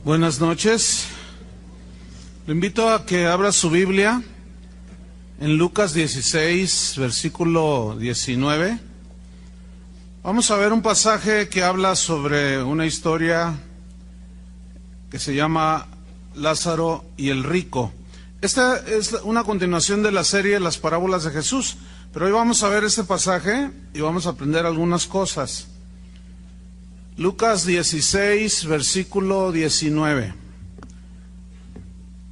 Buenas noches. Lo invito a que abra su Biblia en Lucas 16, versículo 19. Vamos a ver un pasaje que habla sobre una historia que se llama Lázaro y el rico. Esta es una continuación de la serie Las parábolas de Jesús, pero hoy vamos a ver este pasaje y vamos a aprender algunas cosas. Lucas 16, versículo 19.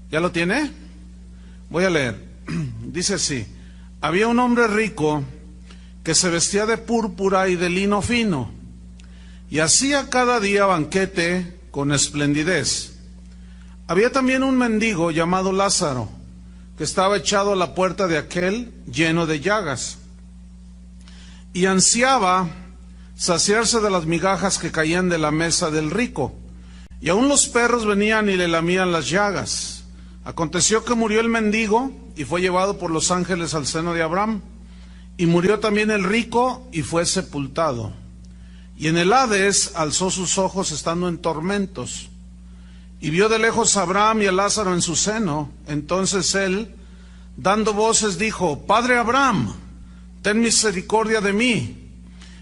¿Ya lo tiene? Voy a leer. Dice así: había un hombre rico que se vestía de púrpura y de lino fino, y hacía cada día banquete con esplendidez. Había también un mendigo llamado Lázaro, que estaba echado a la puerta de aquel, lleno de llagas, y ansiaba saciarse de las migajas que caían de la mesa del rico, y aun los perros venían y le lamían las llagas. Aconteció que murió el mendigo y fue llevado por los ángeles al seno de Abraham, y murió también el rico y fue sepultado. Y en el Hades alzó sus ojos estando en tormentos, y vio de lejos a Abraham y a Lázaro en su seno. Entonces él, dando voces, dijo: Padre Abraham, ten misericordia de mí,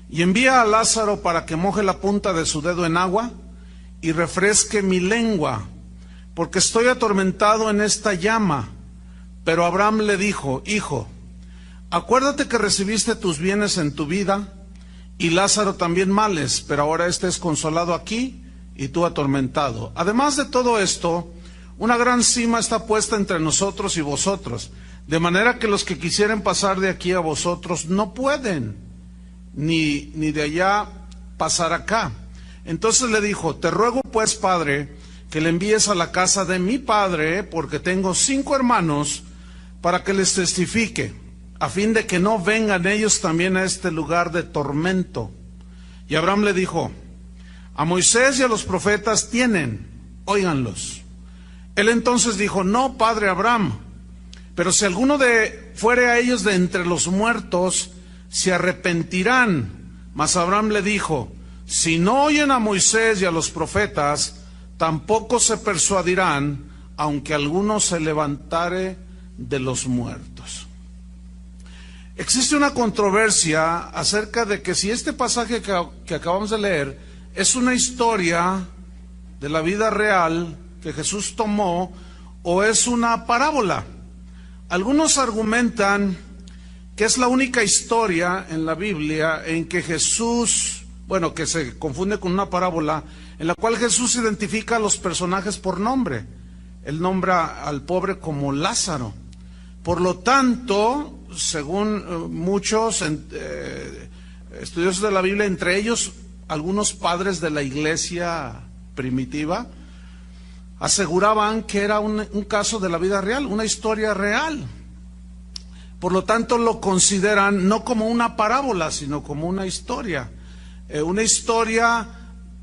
y envía a Lázaro para que moje la punta de su dedo en agua y refresque mi lengua, porque estoy atormentado en esta llama. Pero Abraham le dijo: Hijo, acuérdate que recibiste tus bienes en tu vida, y Lázaro también males, pero ahora éste es consolado aquí y tú atormentado. Además de todo esto, una gran sima está puesta entre nosotros y vosotros, de manera que los que quisieren pasar de aquí a vosotros no pueden, ni de allá pasar acá. Entonces le dijo: te ruego pues, padre, que le envíes a la casa de mi padre, porque tengo 5 hermanos, para que les testifique, a fin de que no vengan ellos también a este lugar de tormento. Y Abraham le dijo: a Moisés y a los profetas tienen, óiganlos. Él entonces dijo: no, padre Abraham, pero si alguno fuere a ellos de entre los muertos, se arrepentirán. Mas Abraham le dijo: si no oyen a Moisés y a los profetas, tampoco se persuadirán, aunque alguno se levantare de los muertos. Existe una controversia acerca de que si este pasaje que acabamos de leer es una historia de la vida real que Jesús tomó o es una parábola. Algunos argumentan que es la única historia en la Biblia en que Jesús, que se confunde con una parábola, en la cual Jesús identifica a los personajes por nombre. Él nombra al pobre como Lázaro. Por lo tanto, según muchos estudiosos de la Biblia, entre ellos algunos padres de la iglesia primitiva, aseguraban que era un caso de la vida real, una historia real. Por lo tanto, lo consideran no como una parábola, sino como una historia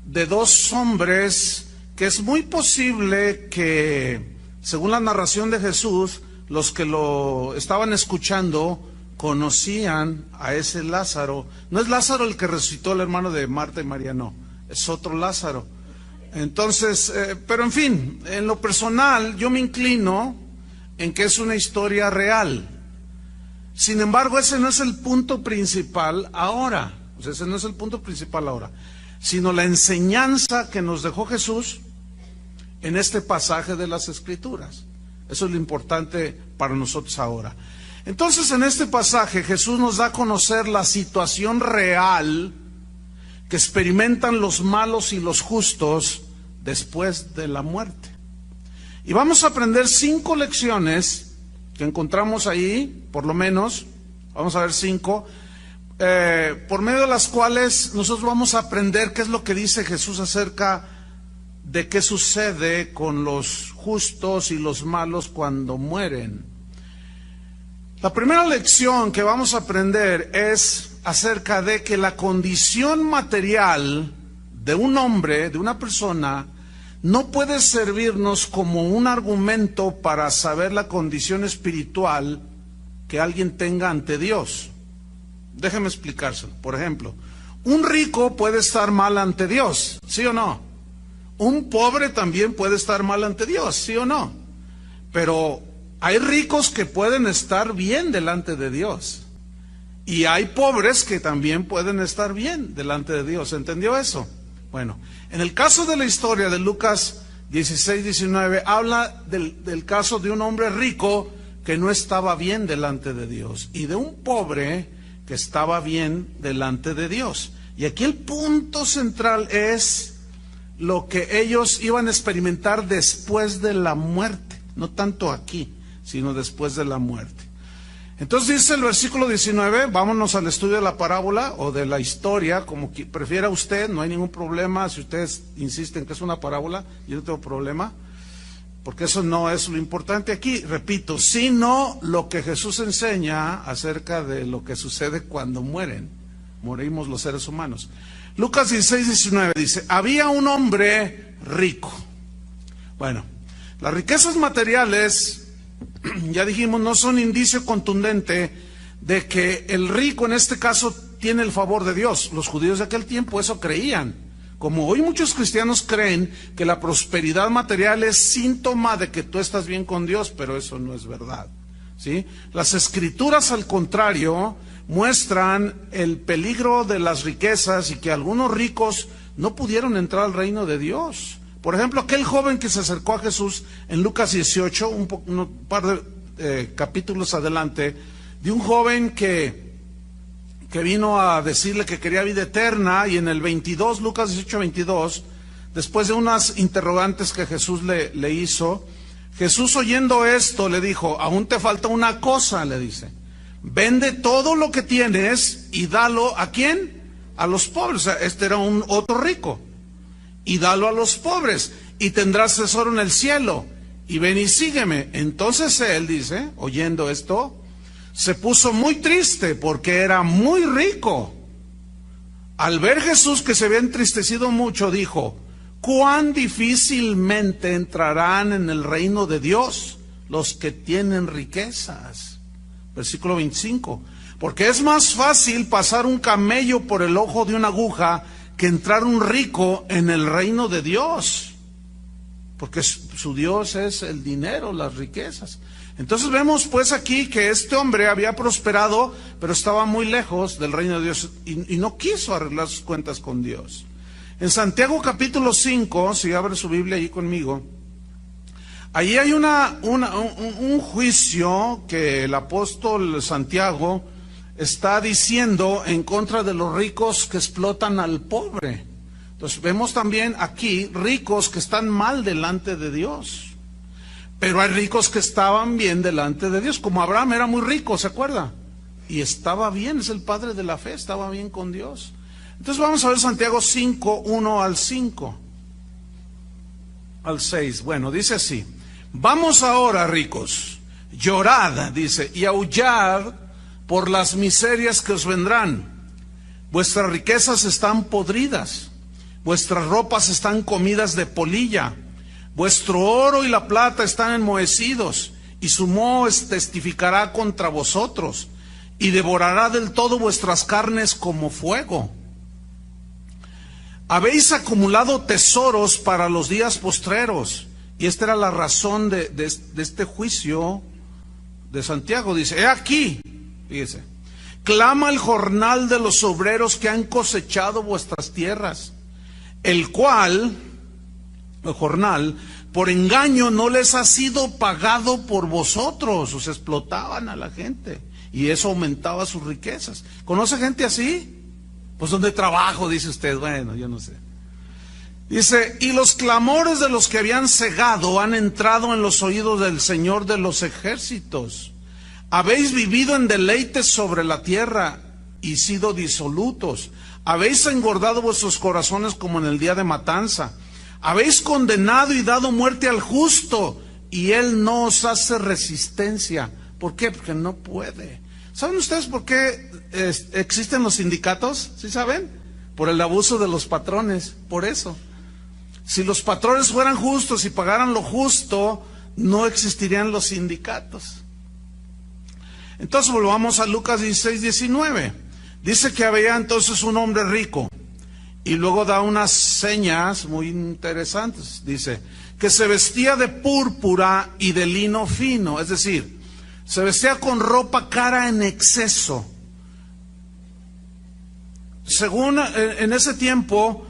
de 2 hombres que es muy posible que, según la narración de Jesús, los que lo estaban escuchando conocían a ese Lázaro. No es Lázaro el que resucitó, el hermano de Marta y María, no, es otro Lázaro. Entonces, pero en fin, en lo personal yo me inclino en que es una historia real. Sin embargo, ese no es el punto principal ahora, sino la enseñanza que nos dejó Jesús en este pasaje de las Escrituras. Eso es lo importante para nosotros ahora. Entonces, en este pasaje Jesús nos da a conocer la situación real que experimentan los malos y los justos después de la muerte. Y vamos a aprender 5 lecciones que encontramos ahí, por lo menos, vamos a ver 5, por medio de las cuales nosotros vamos a aprender qué es lo que dice Jesús acerca de qué sucede con los justos y los malos cuando mueren. La primera lección que vamos a aprender es acerca de que la condición material de un hombre, de una persona, no puede servirnos como un argumento para saber la condición espiritual que alguien tenga ante Dios. Déjeme explicárselo. Por ejemplo, un rico puede estar mal ante Dios, ¿sí o no? Un pobre también puede estar mal ante Dios, ¿sí o no? Pero hay ricos que pueden estar bien delante de Dios. Y hay pobres que también pueden estar bien delante de Dios. ¿Entendió eso? Bueno, en el caso de la historia de Lucas 16-19, habla del caso de un hombre rico que no estaba bien delante de Dios y de un pobre que estaba bien delante de Dios. Y aquí el punto central es lo que ellos iban a experimentar después de la muerte, no tanto aquí, sino después de la muerte. Entonces dice el versículo 19, vámonos al estudio de la parábola o de la historia, como que prefiera usted, no hay ningún problema. Si ustedes insisten que es una parábola, yo no tengo problema, porque eso no es lo importante aquí, repito, sino lo que Jesús enseña acerca de lo que sucede cuando morimos los seres humanos. Lucas 16-19 dice, había un hombre rico. Bueno, las riquezas materiales, ya dijimos, no son indicio contundente de que el rico en este caso tiene el favor de Dios. Los judíos de aquel tiempo eso creían. Como hoy muchos cristianos creen que la prosperidad material es síntoma de que tú estás bien con Dios, pero eso no es verdad, ¿sí? Las escrituras, al contrario, muestran el peligro de las riquezas y que algunos ricos no pudieron entrar al reino de Dios. Por ejemplo, aquel joven que se acercó a Jesús en Lucas 18, un par de capítulos adelante, de un joven que vino a decirle que quería vida eterna, y en el 22, Lucas 18, 22, después de unas interrogantes que Jesús le hizo, Jesús, oyendo esto, le dijo, aún te falta una cosa, le dice, vende todo lo que tienes y dalo, ¿a quién? A los pobres. O sea, este era otro rico. Y dalo a los pobres, y tendrás tesoro en el cielo, y ven y sígueme. Entonces él, dice, oyendo esto, se puso muy triste porque era muy rico. Al ver Jesús que se había entristecido mucho, dijo, cuán difícilmente entrarán en el reino de Dios los que tienen riquezas. Versículo 25, porque es más fácil pasar un camello por el ojo de una aguja que entrar un rico en el reino de Dios, porque su Dios es el dinero, las riquezas. Entonces vemos pues aquí que este hombre había prosperado, pero estaba muy lejos del reino de Dios y no quiso arreglar sus cuentas con Dios. En Santiago capítulo 5, si abre su Biblia ahí conmigo, allí hay un juicio que el apóstol Santiago está diciendo en contra de los ricos que explotan al pobre. Entonces vemos también aquí ricos que están mal delante de Dios, pero hay ricos que estaban bien delante de Dios, como Abraham era muy rico, ¿se acuerda? Y estaba bien, es el padre de la fe, estaba bien con Dios. Entonces vamos a ver Santiago 5, 1 al 5 al 6. Bueno, dice así, vamos ahora, ricos, llorad, dice, y aullad por las miserias que os vendrán. Vuestras riquezas están podridas, vuestras ropas están comidas de polilla, vuestro oro y la plata están enmohecidos, y su moho testificará contra vosotros, y devorará del todo vuestras carnes como fuego. Habéis acumulado tesoros para los días postreros. Y esta era la razón de este juicio de Santiago. Dice, he aquí, fíjese, clama el jornal de los obreros que han cosechado vuestras tierras, el cual, el jornal, por engaño no les ha sido pagado por vosotros. O sea, explotaban a la gente y eso aumentaba sus riquezas. ¿Conoce gente así? Pues donde trabajo, dice usted. Bueno, yo no sé. Dice, y los clamores de los que habían cegado han entrado en los oídos del Señor de los ejércitos. Habéis vivido en deleites sobre la tierra y sido disolutos. Habéis engordado vuestros corazones como en el día de matanza. Habéis condenado y dado muerte al justo, y él no os hace resistencia. ¿Por qué? Porque no puede. ¿Saben ustedes por qué existen los sindicatos? ¿Sí saben? Por el abuso de los patrones, por eso. Si los patrones fueran justos y pagaran lo justo, no existirían los sindicatos. Entonces volvamos a Lucas 16, 19. Dice que había entonces un hombre rico Y luego da unas señas muy interesantes. Dice que se vestía de púrpura y de lino fino, es decir, se vestía con ropa cara en exceso. Según en ese tiempo,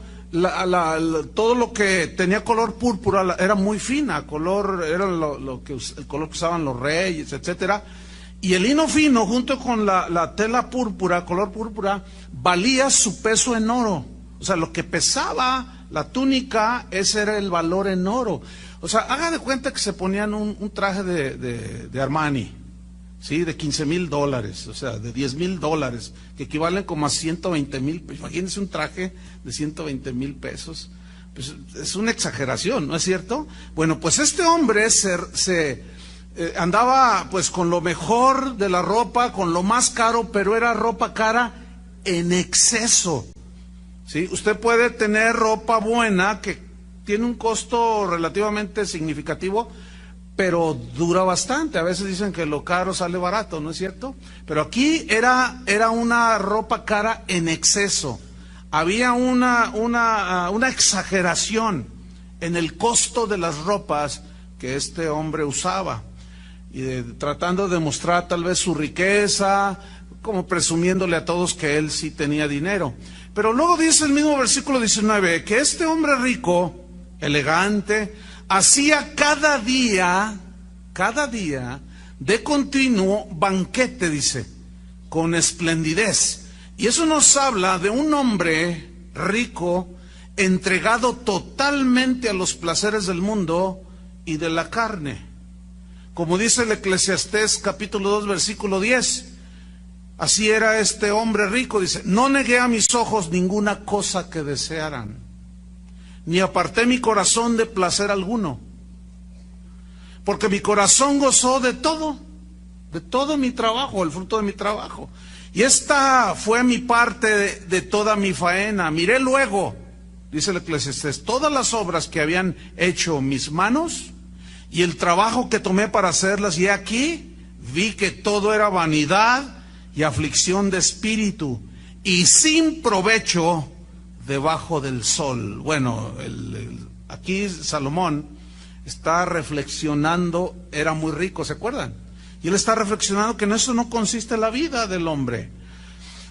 todo lo que tenía color púrpura era muy fina, era el color que usaban los reyes, etcétera. Y el lino fino, junto con la tela púrpura, color púrpura, valía su peso en oro. O sea, lo que pesaba la túnica, ese era el valor en oro. O sea, haga de cuenta que se ponían un traje de Armani, ¿sí? De $15,000, o sea, de $10,000, que equivalen como a 120,000. Imagínense un traje de 120,000 pesos. Pues es una exageración, ¿no es cierto? Bueno, pues este hombre andaba pues con lo mejor de la ropa, con lo más caro, pero era ropa cara en exceso. ¿Sí? Usted puede tener ropa buena que tiene un costo relativamente significativo, pero dura bastante. A veces dicen que lo caro sale barato, ¿no es cierto? Pero aquí era una ropa cara en exceso. Había una exageración en el costo de las ropas que este hombre usaba, y tratando de mostrar tal vez su riqueza, como presumiéndole a todos que él sí tenía dinero. Pero luego dice el mismo versículo 19, que este hombre rico, elegante, hacía cada día, de continuo banquete, dice, con esplendidez. Y eso nos habla de un hombre rico, entregado totalmente a los placeres del mundo y de la carne. Como dice el Eclesiastés capítulo 2, versículo 10, así era este hombre rico, dice, no negué a mis ojos ninguna cosa que desearan, ni aparté mi corazón de placer alguno, porque mi corazón gozó de todo mi trabajo, el fruto de mi trabajo. Y esta fue mi parte de toda mi faena. Miré luego, dice el Eclesiastés, todas las obras que habían hecho mis manos y el trabajo que tomé para hacerlas, y aquí vi que todo era vanidad y aflicción de espíritu, y sin provecho debajo del sol. Bueno, aquí Salomón está reflexionando, era muy rico, ¿se acuerdan? Y él está reflexionando que en eso no consiste la vida del hombre.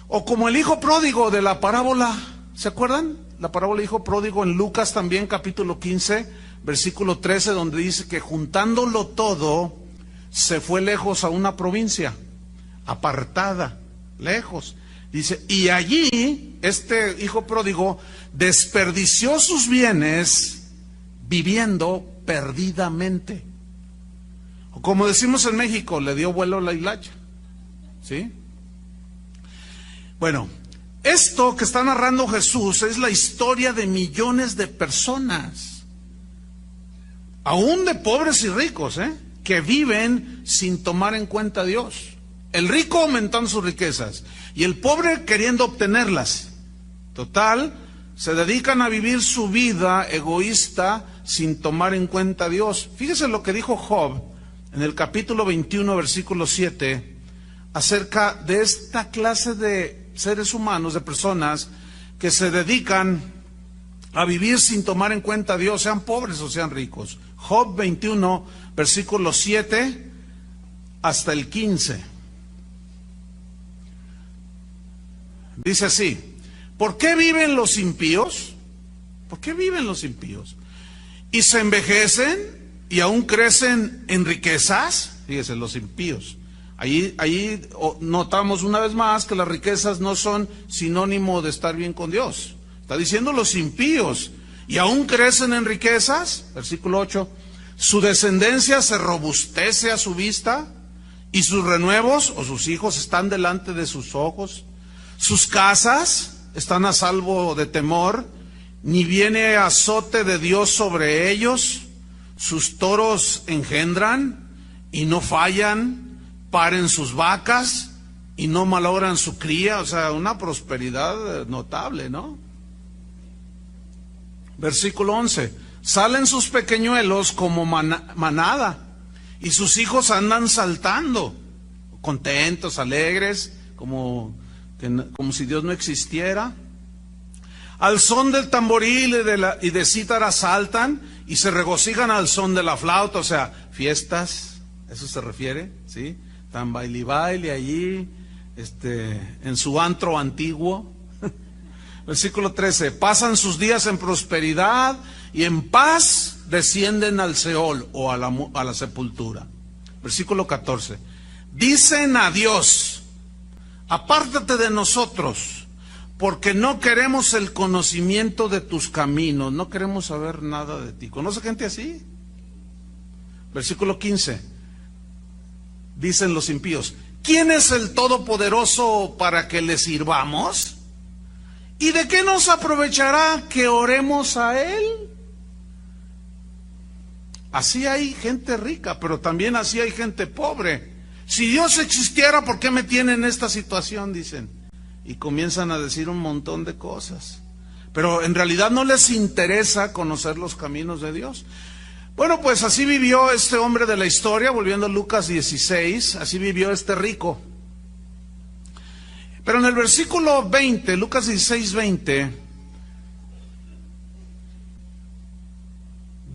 O como el hijo pródigo de la parábola, ¿se acuerdan? La parábola del hijo pródigo en Lucas también, capítulo 15, versículo 13, donde dice que juntándolo todo, se fue lejos a una provincia, apartada, lejos. Dice, y allí, este hijo pródigo desperdició sus bienes viviendo perdidamente. O como decimos en México, le dio vuelo a la hilacha. ¿Sí? Bueno, esto que está narrando Jesús es la historia de millones de personas, aún de pobres y ricos, que viven sin tomar en cuenta a Dios. El rico aumentando sus riquezas y el pobre queriendo obtenerlas. Total, se dedican a vivir su vida egoísta sin tomar en cuenta a Dios. Fíjese lo que dijo Job en el capítulo 21, versículo 7, acerca de esta clase de seres humanos, de personas que se dedican a vivir sin tomar en cuenta a Dios, sean pobres o sean ricos. Job 21, versículo 7 hasta el 15. Dice así: ¿por qué viven los impíos? ¿Por qué viven los impíos? Y se envejecen y aún crecen en riquezas. Fíjense, los impíos. Ahí notamos una vez más que las riquezas no son sinónimo de estar bien con Dios. Está diciendo los impíos, y aún crecen en riquezas. Versículo 8, su descendencia se robustece a su vista, y sus renuevos o sus hijos están delante de sus ojos. Sus casas están a salvo de temor, ni viene azote de Dios sobre ellos. Sus toros engendran y no fallan, paren sus vacas y no malogran su cría. O sea, una prosperidad notable, ¿no? Versículo 11, salen sus pequeñuelos como manada, y sus hijos andan saltando, contentos, alegres, como si Dios no existiera. Al son del tamboril y de cítara saltan y se regocijan al son de la flauta, o sea, fiestas, eso se refiere, ¿sí? Tan baile allí, en su antro antiguo. Versículo 13, pasan sus días en prosperidad y en paz descienden al Seol o a la sepultura. Versículo 14, dicen a Dios, apártate de nosotros, porque no queremos el conocimiento de tus caminos, no queremos saber nada de ti. ¿Conoce gente así? Versículo 15, dicen los impíos, ¿quién es el Todopoderoso para que le sirvamos? ¿Y de qué nos aprovechará que oremos a Él? Así hay gente rica, pero también así hay gente pobre. Si Dios existiera, ¿por qué me tiene en esta situación? Dicen. Y comienzan a decir un montón de cosas. Pero en realidad no les interesa conocer los caminos de Dios. Bueno, pues así vivió este hombre de la historia, volviendo a Lucas 16, así vivió este rico. Pero en el versículo 20, Lucas 16, 20,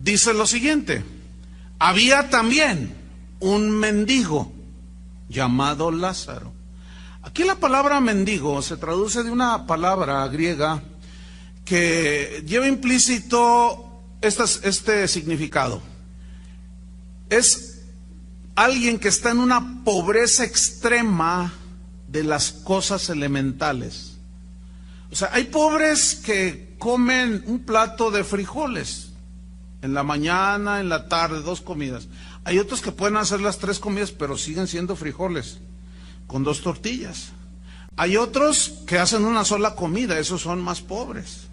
dice lo siguiente: había también un mendigo llamado Lázaro. Aquí la palabra mendigo se traduce de una palabra griega que lleva implícito este significado. Es alguien que está en una pobreza extrema de las cosas elementales. O sea, hay pobres que comen un plato de frijoles en la mañana, en la tarde, 2 comidas. Hay otros que pueden hacer las 3 comidas, pero siguen siendo frijoles con 2 tortillas. Hay otros que hacen una sola comida, esos son más pobres.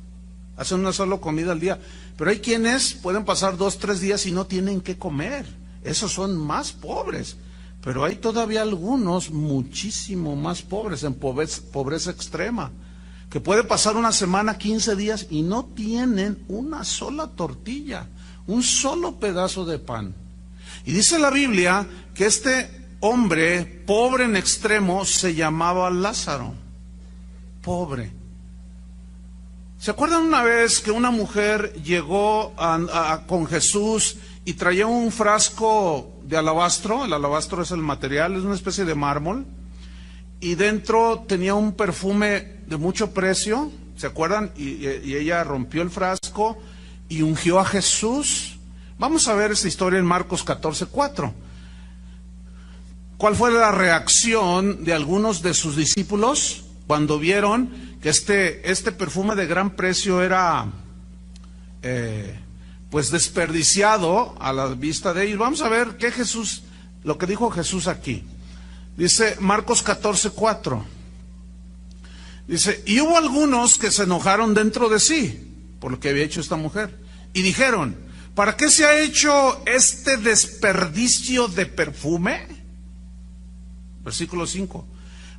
Hacen una sola comida al día. Pero hay quienes pueden pasar 2, 3 días y no tienen qué comer. Esos son más pobres. Pero hay todavía algunos muchísimo más pobres, en pobreza extrema, que puede pasar una semana, 15 días y no tienen una sola tortilla, un solo pedazo de pan. Y dice la Biblia que este hombre pobre en extremo se llamaba Lázaro. Pobre. ¿Se acuerdan una vez que una mujer llegó con Jesús y traía un frasco de alabastro? El alabastro es el material, es una especie de mármol, y dentro tenía un perfume de mucho precio, ¿se acuerdan? Y ella rompió el frasco y ungió a Jesús. Vamos a ver esta historia en Marcos 14:4. ¿Cuál fue la reacción de algunos de sus discípulos cuando vieron que este perfume de gran precio era pues desperdiciado a la vista de ellos? Vamos a ver lo que dijo Jesús aquí. Dice Marcos 14:4. Dice, y hubo algunos que se enojaron dentro de sí por lo que había hecho esta mujer y dijeron, ¿para qué se ha hecho este desperdicio de perfume? Versículo 5.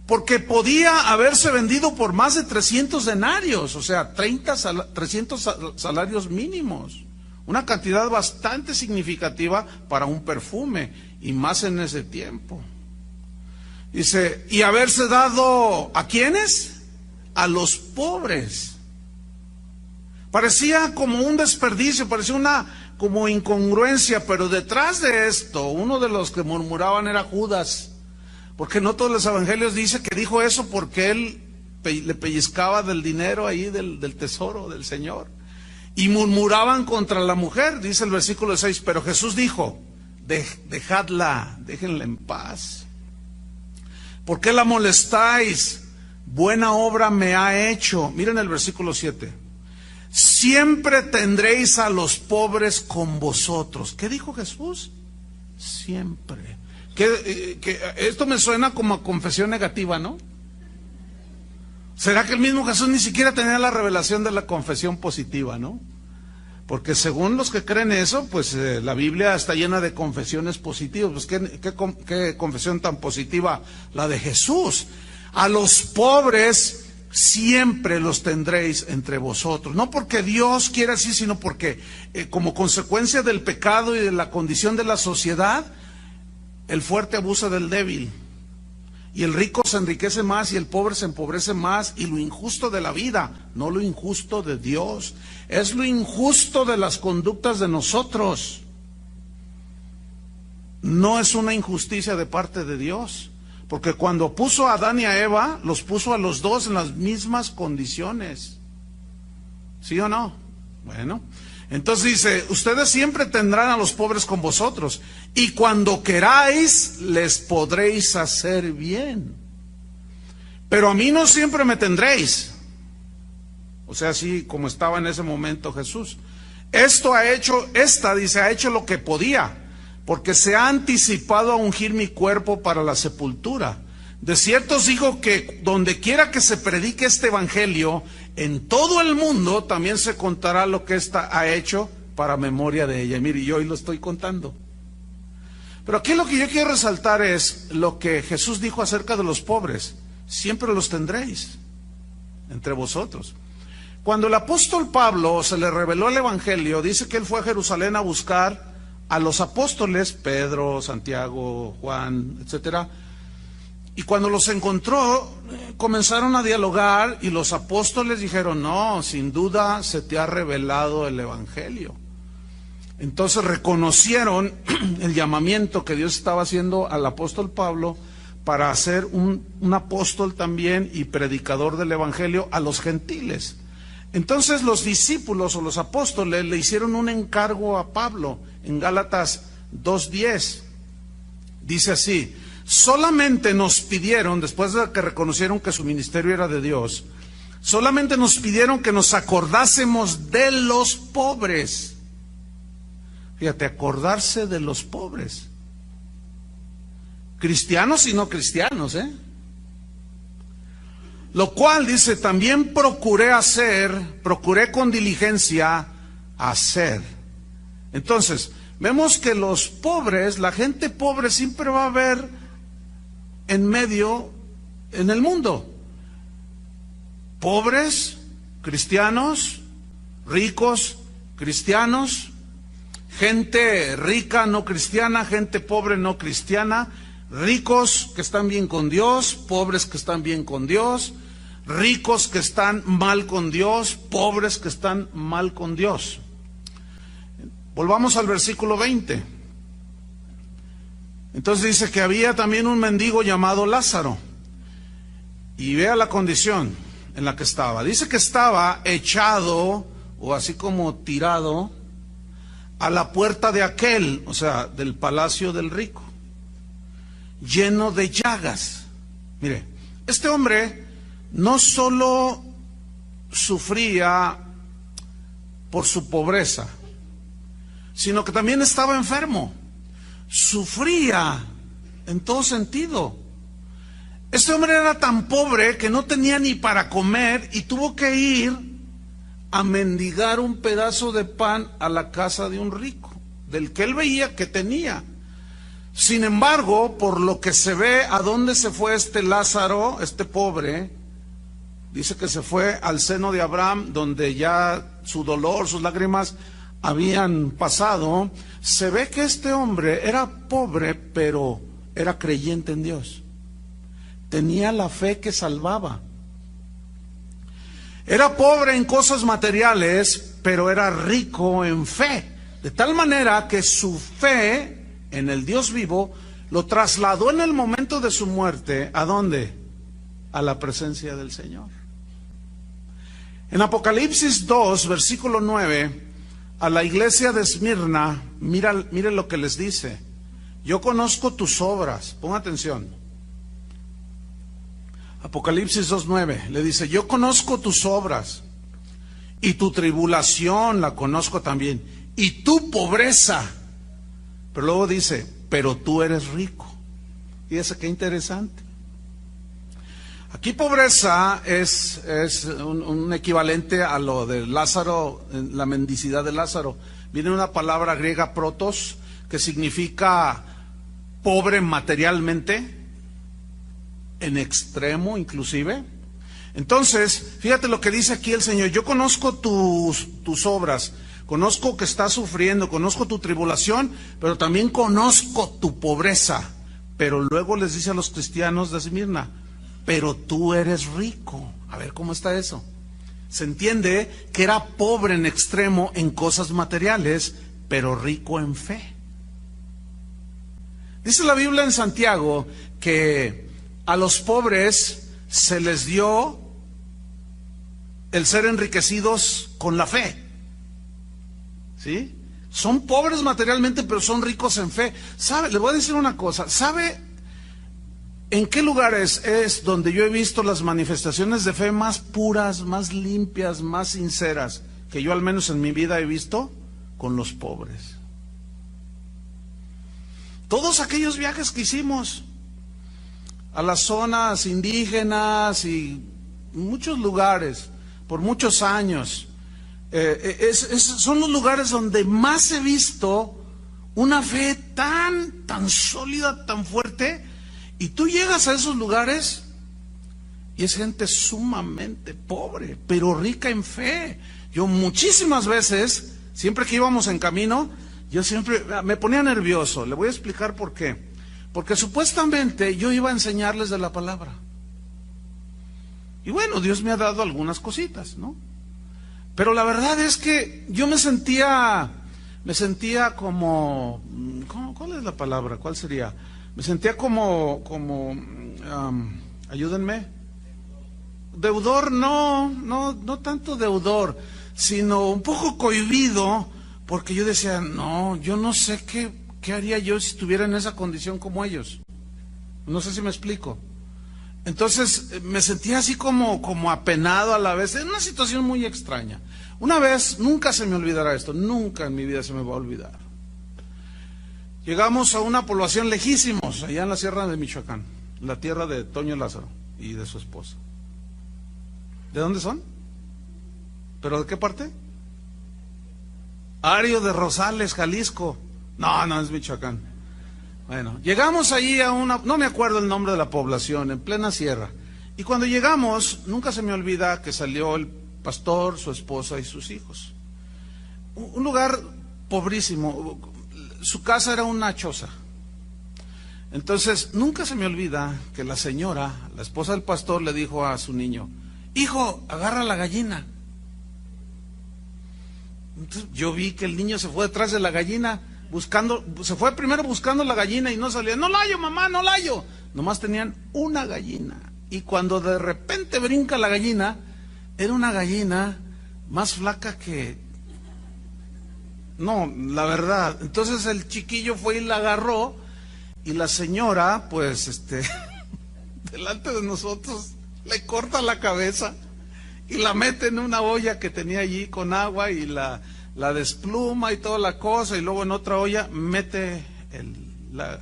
Porque podía haberse vendido por más de 300 denarios, o sea, 300 salarios mínimos. Una cantidad bastante significativa para un perfume, y más en ese tiempo. Dice, y haberse dado, ¿a quiénes? A los pobres. Parecía como un desperdicio, parecía una como incongruencia, pero detrás de esto, uno de los que murmuraban era Judas, porque no todos los evangelios dicen que dijo eso porque él le pellizcaba del dinero ahí, del tesoro del Señor. Y murmuraban contra la mujer, dice el versículo 6, pero Jesús dijo, dejadla, déjenla en paz. ¿Por qué la molestáis? Buena obra me ha hecho. Miren el versículo 7. Siempre tendréis a los pobres con vosotros. ¿Qué dijo Jesús? Siempre. Esto me suena como a confesión negativa, ¿no? ¿Será que el mismo Jesús ni siquiera tenía la revelación de la confesión positiva, no? Porque según los que creen eso, pues la Biblia está llena de confesiones positivas. Pues ¿qué confesión tan positiva la de Jesús? A los pobres siempre los tendréis entre vosotros. No porque Dios quiera así, sino porque como consecuencia del pecado y de la condición de la sociedad, el fuerte abusa del débil. Y el rico se enriquece más y el pobre se empobrece más. Y lo injusto de la vida, no lo injusto de Dios, es lo injusto de las conductas de nosotros. No es una injusticia de parte de Dios, porque cuando puso a Adán y a Eva, los puso a los dos en las mismas condiciones. ¿Sí o no? Bueno, entonces dice, ustedes siempre tendrán a los pobres con vosotros, y cuando queráis, les podréis hacer bien. Pero a mí no siempre me tendréis. O sea, así como estaba en ese momento Jesús. Ha hecho lo que podía, porque se ha anticipado a ungir mi cuerpo para la sepultura. De cierto os digo que donde quiera que se predique este evangelio, en todo el mundo también se contará lo que ésta ha hecho para memoria de ella. Mire, yo hoy lo estoy contando. Pero aquí lo que yo quiero resaltar es lo que Jesús dijo acerca de los pobres. Siempre los tendréis entre vosotros. Cuando el apóstol Pablo se le reveló el evangelio, dice que él fue a Jerusalén a buscar a los apóstoles, Pedro, Santiago, Juan, etcétera. Y cuando los encontró, comenzaron a dialogar y los apóstoles dijeron, no, sin duda se te ha revelado el evangelio. Entonces reconocieron el llamamiento que Dios estaba haciendo al apóstol Pablo para ser un apóstol también y predicador del evangelio a los gentiles. Entonces los discípulos o los apóstoles le hicieron un encargo a Pablo en Gálatas 2:10. Dice así: solamente nos pidieron, después de que reconocieron que su ministerio era de Dios, solamente nos pidieron que nos acordásemos de los pobres. Fíjate, acordarse de los pobres. Cristianos y no cristianos, Lo cual, dice, también procuré con diligencia hacer. Entonces, vemos que los pobres, la gente pobre siempre va a haber en el mundo. Pobres, cristianos, ricos, cristianos, gente rica no cristiana, gente pobre no cristiana, ricos que están bien con Dios, pobres que están bien con Dios, ricos que están mal con Dios, pobres que están mal con Dios. Volvamos al versículo 20. Entonces dice que había también un mendigo llamado Lázaro. Y vea la condición en la que estaba. Dice que estaba echado, o así como tirado, a la puerta de aquel, o sea, del palacio del rico, lleno de llagas. Mire, este hombre no solo sufría por su pobreza, sino que también estaba enfermo. Sufría en todo sentido. Este hombre era tan pobre que no tenía ni para comer y tuvo que ir a mendigar un pedazo de pan a la casa de un rico, del que él veía que tenía. Sin embargo, por lo que se ve, ¿a dónde se fue este Lázaro, este pobre? Dice que se fue al seno de Abraham, donde ya su dolor, sus lágrimas habían pasado. Se ve que este hombre era pobre, pero era creyente en Dios. Tenía la fe que salvaba. Era pobre en cosas materiales, pero era rico en fe. De tal manera que su fe en el Dios vivo lo trasladó en el momento de su muerte. ¿A dónde? A la presencia del Señor. En Apocalipsis 2, versículo 9, a la iglesia de Esmirna, mire lo que les dice. Yo conozco tus obras. Ponga atención. Apocalipsis 2:9 le dice: yo conozco tus obras y tu tribulación la conozco también, y tu pobreza. Pero luego dice: pero tú eres rico. Fíjese qué interesante. Aquí pobreza es un equivalente a lo de Lázaro, la mendicidad de Lázaro. Viene una palabra griega, protos, que significa pobre materialmente, en extremo inclusive. Entonces, fíjate lo que dice aquí el Señor: yo conozco tus obras, conozco que estás sufriendo, conozco tu tribulación, pero también conozco tu pobreza, pero luego les dice a los cristianos de Esmirna, pero tú eres rico. A ver, ¿cómo está eso? Se entiende que era pobre en extremo en cosas materiales, pero rico en fe. Dice la Biblia en Santiago que a los pobres se les dio el ser enriquecidos con la fe. ¿Sí? Son pobres materialmente, pero son ricos en fe. ¿Sabe? Le voy a decir una cosa. ¿Sabe en qué lugares es donde yo he visto las manifestaciones de fe más puras, más limpias, más sinceras, que yo al menos en mi vida he visto? Con los pobres. Todos aquellos viajes que hicimos a las zonas indígenas y muchos lugares, por muchos años, son los lugares donde más he visto una fe tan sólida, tan fuerte, y tú llegas a esos lugares y es gente sumamente pobre, pero rica en fe. Yo muchísimas veces, siempre que íbamos en camino, yo siempre me ponía nervioso. Le voy a explicar por qué. Porque supuestamente yo iba a enseñarles de la palabra. Y bueno, Dios me ha dado algunas cositas, ¿no? Pero la verdad es que yo me sentía como, ¿cuál es la palabra? ¿Cuál sería? Me sentía como, ayúdenme. Deudor, no tanto deudor, sino un poco cohibido, porque yo decía, no, yo no sé qué haría yo si estuviera en esa condición como ellos. No sé si me explico. Entonces me sentía así como apenado a la vez, en una situación muy extraña. Una vez, nunca se me olvidará esto, nunca en mi vida se me va a olvidar. Llegamos a una población lejísimos, allá en la sierra de Michoacán, la tierra de Toño Lázaro y de su esposa. ¿De dónde son? ¿Pero de qué parte? Ario de Rosales, Jalisco. No es Michoacán. Bueno, llegamos allí a no me acuerdo el nombre de la población, en plena sierra. Y cuando llegamos, nunca se me olvida que salió el pastor, su esposa y sus hijos. Un lugar pobrísimo. Su casa era una choza. Entonces, nunca se me olvida que la señora, la esposa del pastor, le dijo a su niño, hijo, agarra la gallina. Entonces, yo vi que el niño se fue detrás de la gallina, se fue primero buscando la gallina y no salía. No la hallo, mamá, no la hallo. Nomás tenían una gallina. Y cuando de repente brinca la gallina, era una gallina más flaca que... No, la verdad. Entonces el chiquillo fue y la agarró, y la señora, pues, delante de nosotros, le corta la cabeza y la mete en una olla que tenía allí con agua y la despluma y toda la cosa, y luego en otra olla mete la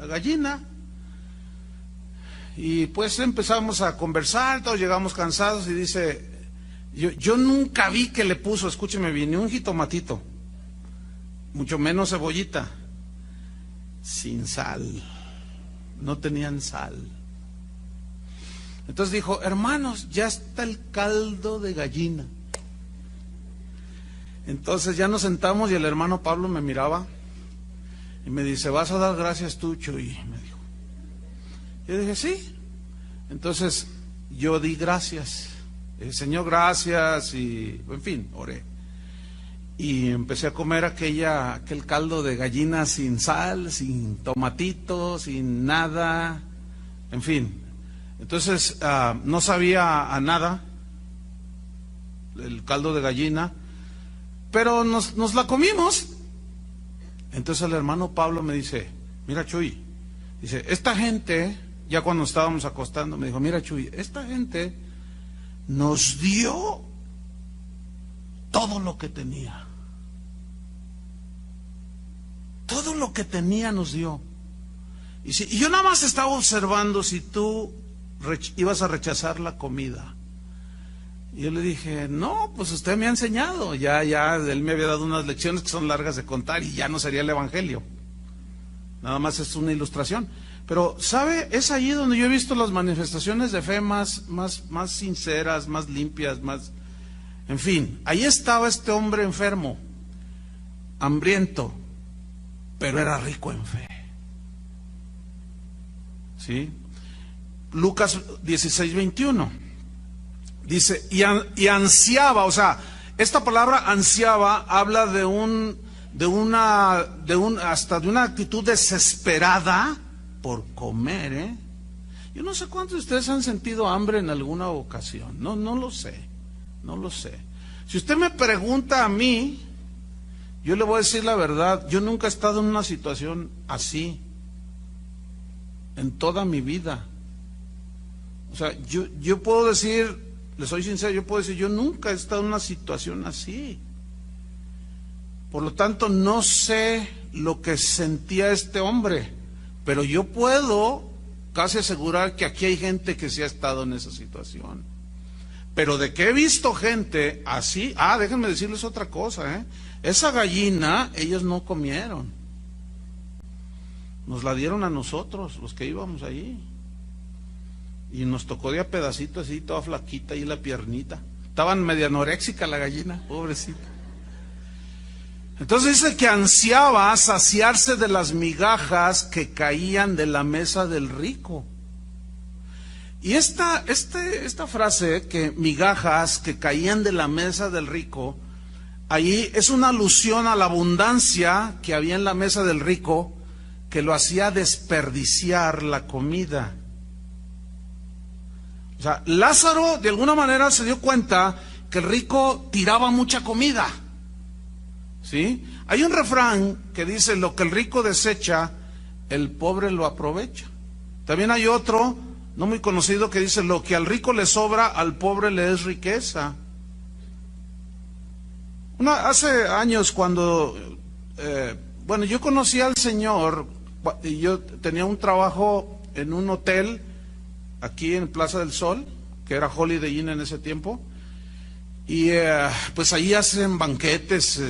gallina. Y pues empezamos a conversar, todos llegamos cansados y dice, yo nunca vi que le puso, escúcheme bien, ni un jitomatito, mucho menos cebollita, sin sal, no tenían sal. Entonces dijo, hermanos, ya está el caldo de gallina. Entonces ya nos sentamos y el hermano Pablo me miraba y me dice, ¿vas a dar gracias tú, Chuy? Me dijo. Yo dije, sí. Entonces yo di gracias. Dije, Señor, gracias, y en fin, oré. Y empecé a comer aquel caldo de gallina sin sal, sin tomatito, sin nada, en fin. Entonces no sabía a nada el caldo de gallina, pero nos la comimos. Entonces el hermano Pablo me dice, mira, Chuy, dice, esta gente, ya cuando estábamos acostando, me dijo, mira, Chuy, esta gente nos dio todo lo que tenía. Todo lo que tenía nos dio. Y yo nada más estaba observando si tú ibas a rechazar la comida. Y yo le dije, no, pues usted me ha enseñado. Ya, él me había dado unas lecciones que son largas de contar y ya no sería el evangelio. Nada más es una ilustración. Pero, ¿sabe? Es allí donde yo he visto las manifestaciones de fe más sinceras, más limpias, más... En fin, ahí estaba este hombre enfermo, hambriento, pero era rico en fe. ¿sí? Lucas 16:21 dice, y ansiaba, o sea, esta palabra ansiaba habla hasta de una actitud desesperada por comer, ¿eh? Yo no sé cuántos de ustedes han sentido hambre en alguna ocasión, no lo sé. Si usted me pregunta a mí, yo le voy a decir la verdad, yo nunca he estado en una situación así, en toda mi vida. O sea, yo puedo decir, le soy sincero, yo puedo decir, yo nunca he estado en una situación así. Por lo tanto, no sé lo que sentía este hombre, pero yo puedo casi asegurar que aquí hay gente que sí ha estado en esa situación. Pero de que he visto gente así, déjenme decirles otra cosa, esa gallina ellos no comieron, nos la dieron a nosotros, los que íbamos ahí, y nos tocó de a pedacito así, toda flaquita y la piernita, estaban media anoréxica la gallina, pobrecita. Entonces dice que ansiaba saciarse de las migajas que caían de la mesa del rico. Y esta frase, que migajas que caían de la mesa del rico, ahí es una alusión a la abundancia que había en la mesa del rico, que lo hacía desperdiciar la comida. O sea, Lázaro de alguna manera se dio cuenta que el rico tiraba mucha comida. ¿Sí? Hay un refrán que dice, lo que el rico desecha, el pobre lo aprovecha. También hay otro, no muy conocido, que dice, lo que al rico le sobra, al pobre le es riqueza. Hace años cuando, yo conocí al Señor, y yo tenía un trabajo en un hotel, aquí en Plaza del Sol, que era Holiday Inn en ese tiempo. Y pues ahí hacen banquetes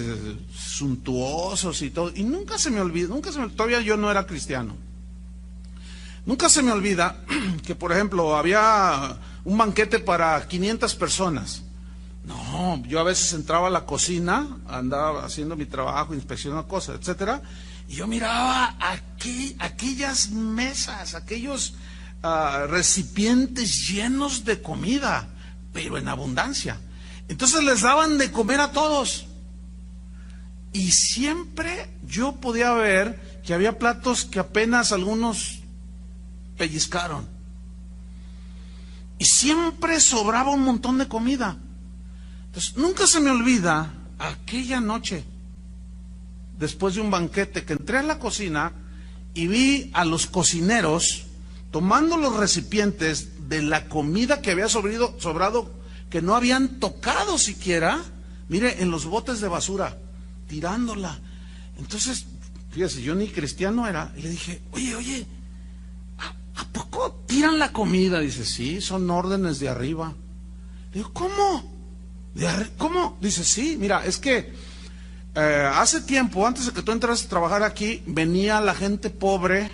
suntuosos y todo. Y nunca se me olvida, todavía yo no era cristiano. Nunca se me olvida que, por ejemplo, había un banquete para 500 personas. No, yo a veces entraba a la cocina, andaba haciendo mi trabajo, inspeccionando cosas, etcétera, y yo miraba aquellas mesas, aquellos recipientes llenos de comida, pero en abundancia. Entonces les daban de comer a todos. Y siempre yo podía ver que había platos que apenas algunos pellizcaron. Y siempre sobraba un montón de comida. Entonces, nunca se me olvida aquella noche, después de un banquete, que entré a la cocina y vi a los cocineros tomando los recipientes de la comida que había sobrado, que no habían tocado siquiera, mire, en los botes de basura, tirándola. Entonces, fíjese, yo ni cristiano era, y le dije, oye, ¿a poco tiran la comida? Dice, sí, son órdenes de arriba. Le digo, ¿cómo? ¿Cómo? Dice, sí, mira, es que hace tiempo, antes de que tú entras a trabajar aquí, venía la gente pobre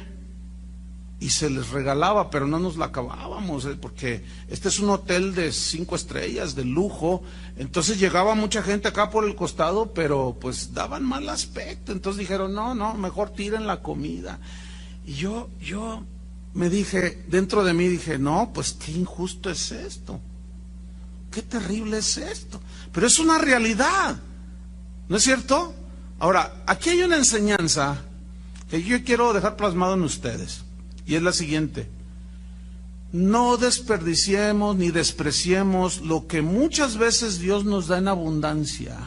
y se les regalaba, pero no nos la acabábamos, porque este es un hotel de 5 estrellas, de lujo. Entonces llegaba mucha gente acá por el costado, pero pues daban mal aspecto. Entonces dijeron, no, mejor tiren la comida. Y yo me dije, dentro de mí dije, no, pues qué injusto es esto, qué terrible es esto, pero es una realidad, ¿no es cierto? Ahora, aquí hay una enseñanza que yo quiero dejar plasmado en ustedes, y es la siguiente: no desperdiciemos ni despreciemos lo que muchas veces Dios nos da en abundancia.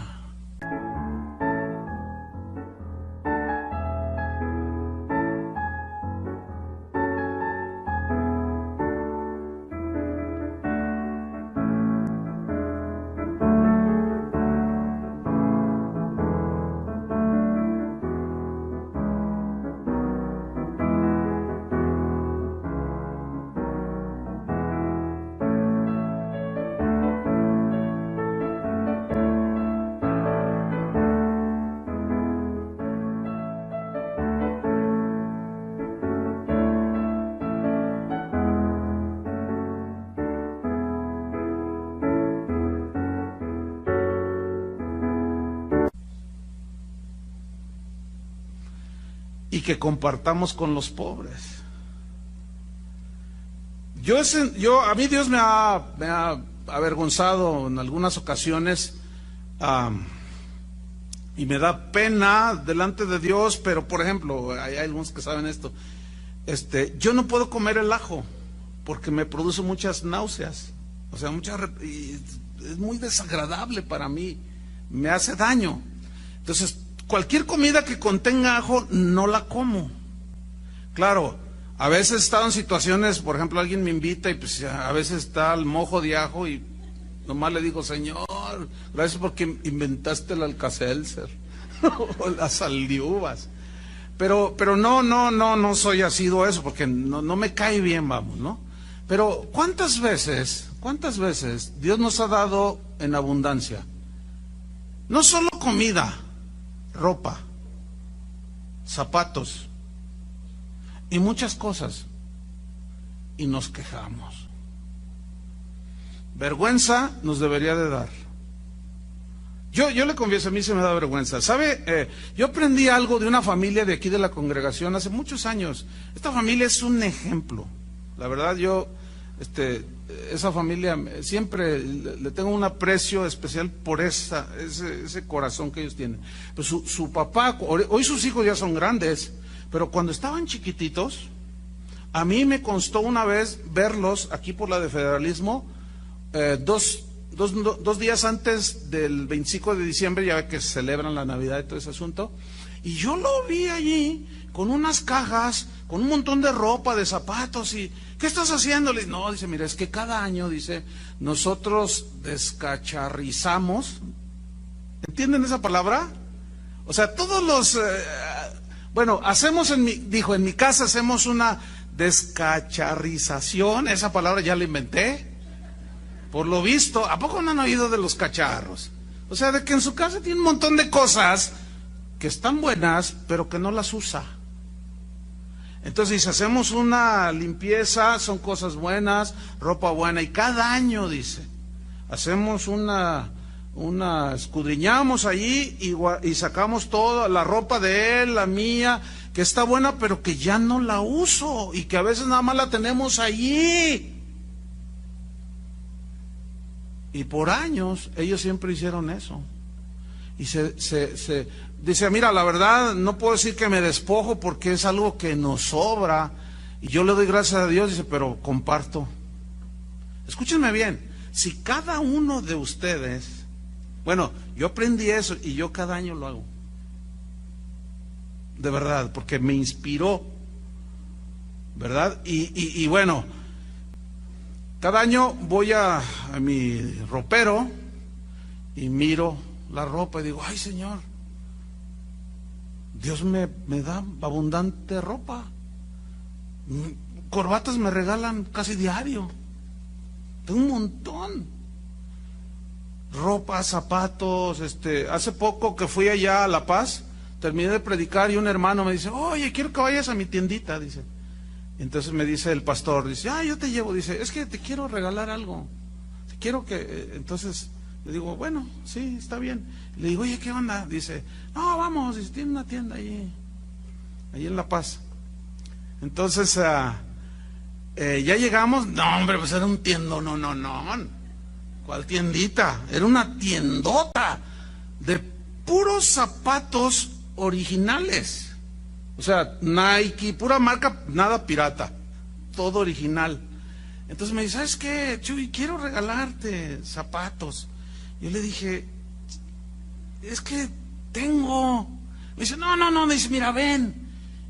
Y que compartamos con los pobres. A mí Dios me ha avergonzado en algunas ocasiones, y me da pena delante de Dios, pero por ejemplo, hay algunos que saben esto, yo no puedo comer el ajo porque me produce muchas náuseas, o sea, y es muy desagradable para mí, me hace daño. Entonces, cualquier comida que contenga ajo no la como. Claro, a veces he estado en situaciones, por ejemplo, alguien me invita y pues a veces está el mojo de ajo y nomás le digo, Señor, gracias porque inventaste el Alka-Seltzer o las saldiuvas. Pero no soy asiduo a eso porque no me cae bien, vamos, ¿no? Pero ¿cuántas veces Dios nos ha dado en abundancia? No solo comida, ropa, zapatos y muchas cosas, y nos quejamos. Vergüenza nos debería de dar. Yo le confieso, a mí se me da vergüenza. ¿Sabe? Yo aprendí algo de una familia de aquí de la congregación hace muchos años. Esta familia es un ejemplo. La verdad, esa familia siempre le tengo un aprecio especial por ese corazón que ellos tienen. Pues su papá, hoy sus hijos ya son grandes, pero cuando estaban chiquititos, a mí me constó una vez verlos aquí por la de Federalismo, dos días antes del 25 de diciembre, ya ve que celebran la Navidad y todo ese asunto, y yo lo vi allí con unas cajas, con un montón de ropa, de zapatos, y ¿qué estás haciendo? Le dice, no, dice, mira, es que cada año, dice, nosotros descacharrizamos. ¿Entienden esa palabra? O sea, todos los... hacemos en mi casa hacemos una descacharrización, esa palabra ya la inventé. Por lo visto, ¿a poco no han oído de los cacharros? O sea, de que en su casa tiene un montón de cosas que están buenas, pero que no las usa. Entonces dice, hacemos una limpieza, son cosas buenas, ropa buena, y cada año, dice, hacemos escudriñamos allí y sacamos toda la ropa de él, la mía, que está buena, pero que ya no la uso, y que a veces nada más la tenemos allí. Y por años ellos siempre hicieron eso. Y dice, mira, la verdad no puedo decir que me despojo porque es algo que nos sobra. Y yo le doy gracias a Dios, dice, pero comparto. Escúchenme bien, si cada uno de ustedes, yo aprendí eso y yo cada año lo hago. De verdad, porque me inspiró, ¿verdad? Y bueno, cada año voy a mi ropero y miro la ropa y digo, ay Señor, Dios me da abundante ropa. Corbatas me regalan casi diario. Tengo un montón. Ropa, zapatos, hace poco que fui allá a La Paz, terminé de predicar y un hermano me dice, oye, quiero que vayas a mi tiendita, dice. Entonces me dice el pastor, dice, yo te llevo, dice, es que te quiero regalar algo, quiero que, entonces le digo, bueno, sí, está bien. Le digo, oye, ¿qué onda? Dice, no, vamos, dice, tiene una tienda ahí en La Paz. Entonces, ya llegamos, no, hombre, pues era un tiendón, no, ¿cuál tiendita? Era una tiendota de puros zapatos originales. O sea, Nike, pura marca, nada pirata, todo original. Entonces me dice, ¿sabes qué, Chuy? Quiero regalarte zapatos. Yo le dije, es que tengo. Me dice, no, me dice, mira, ven.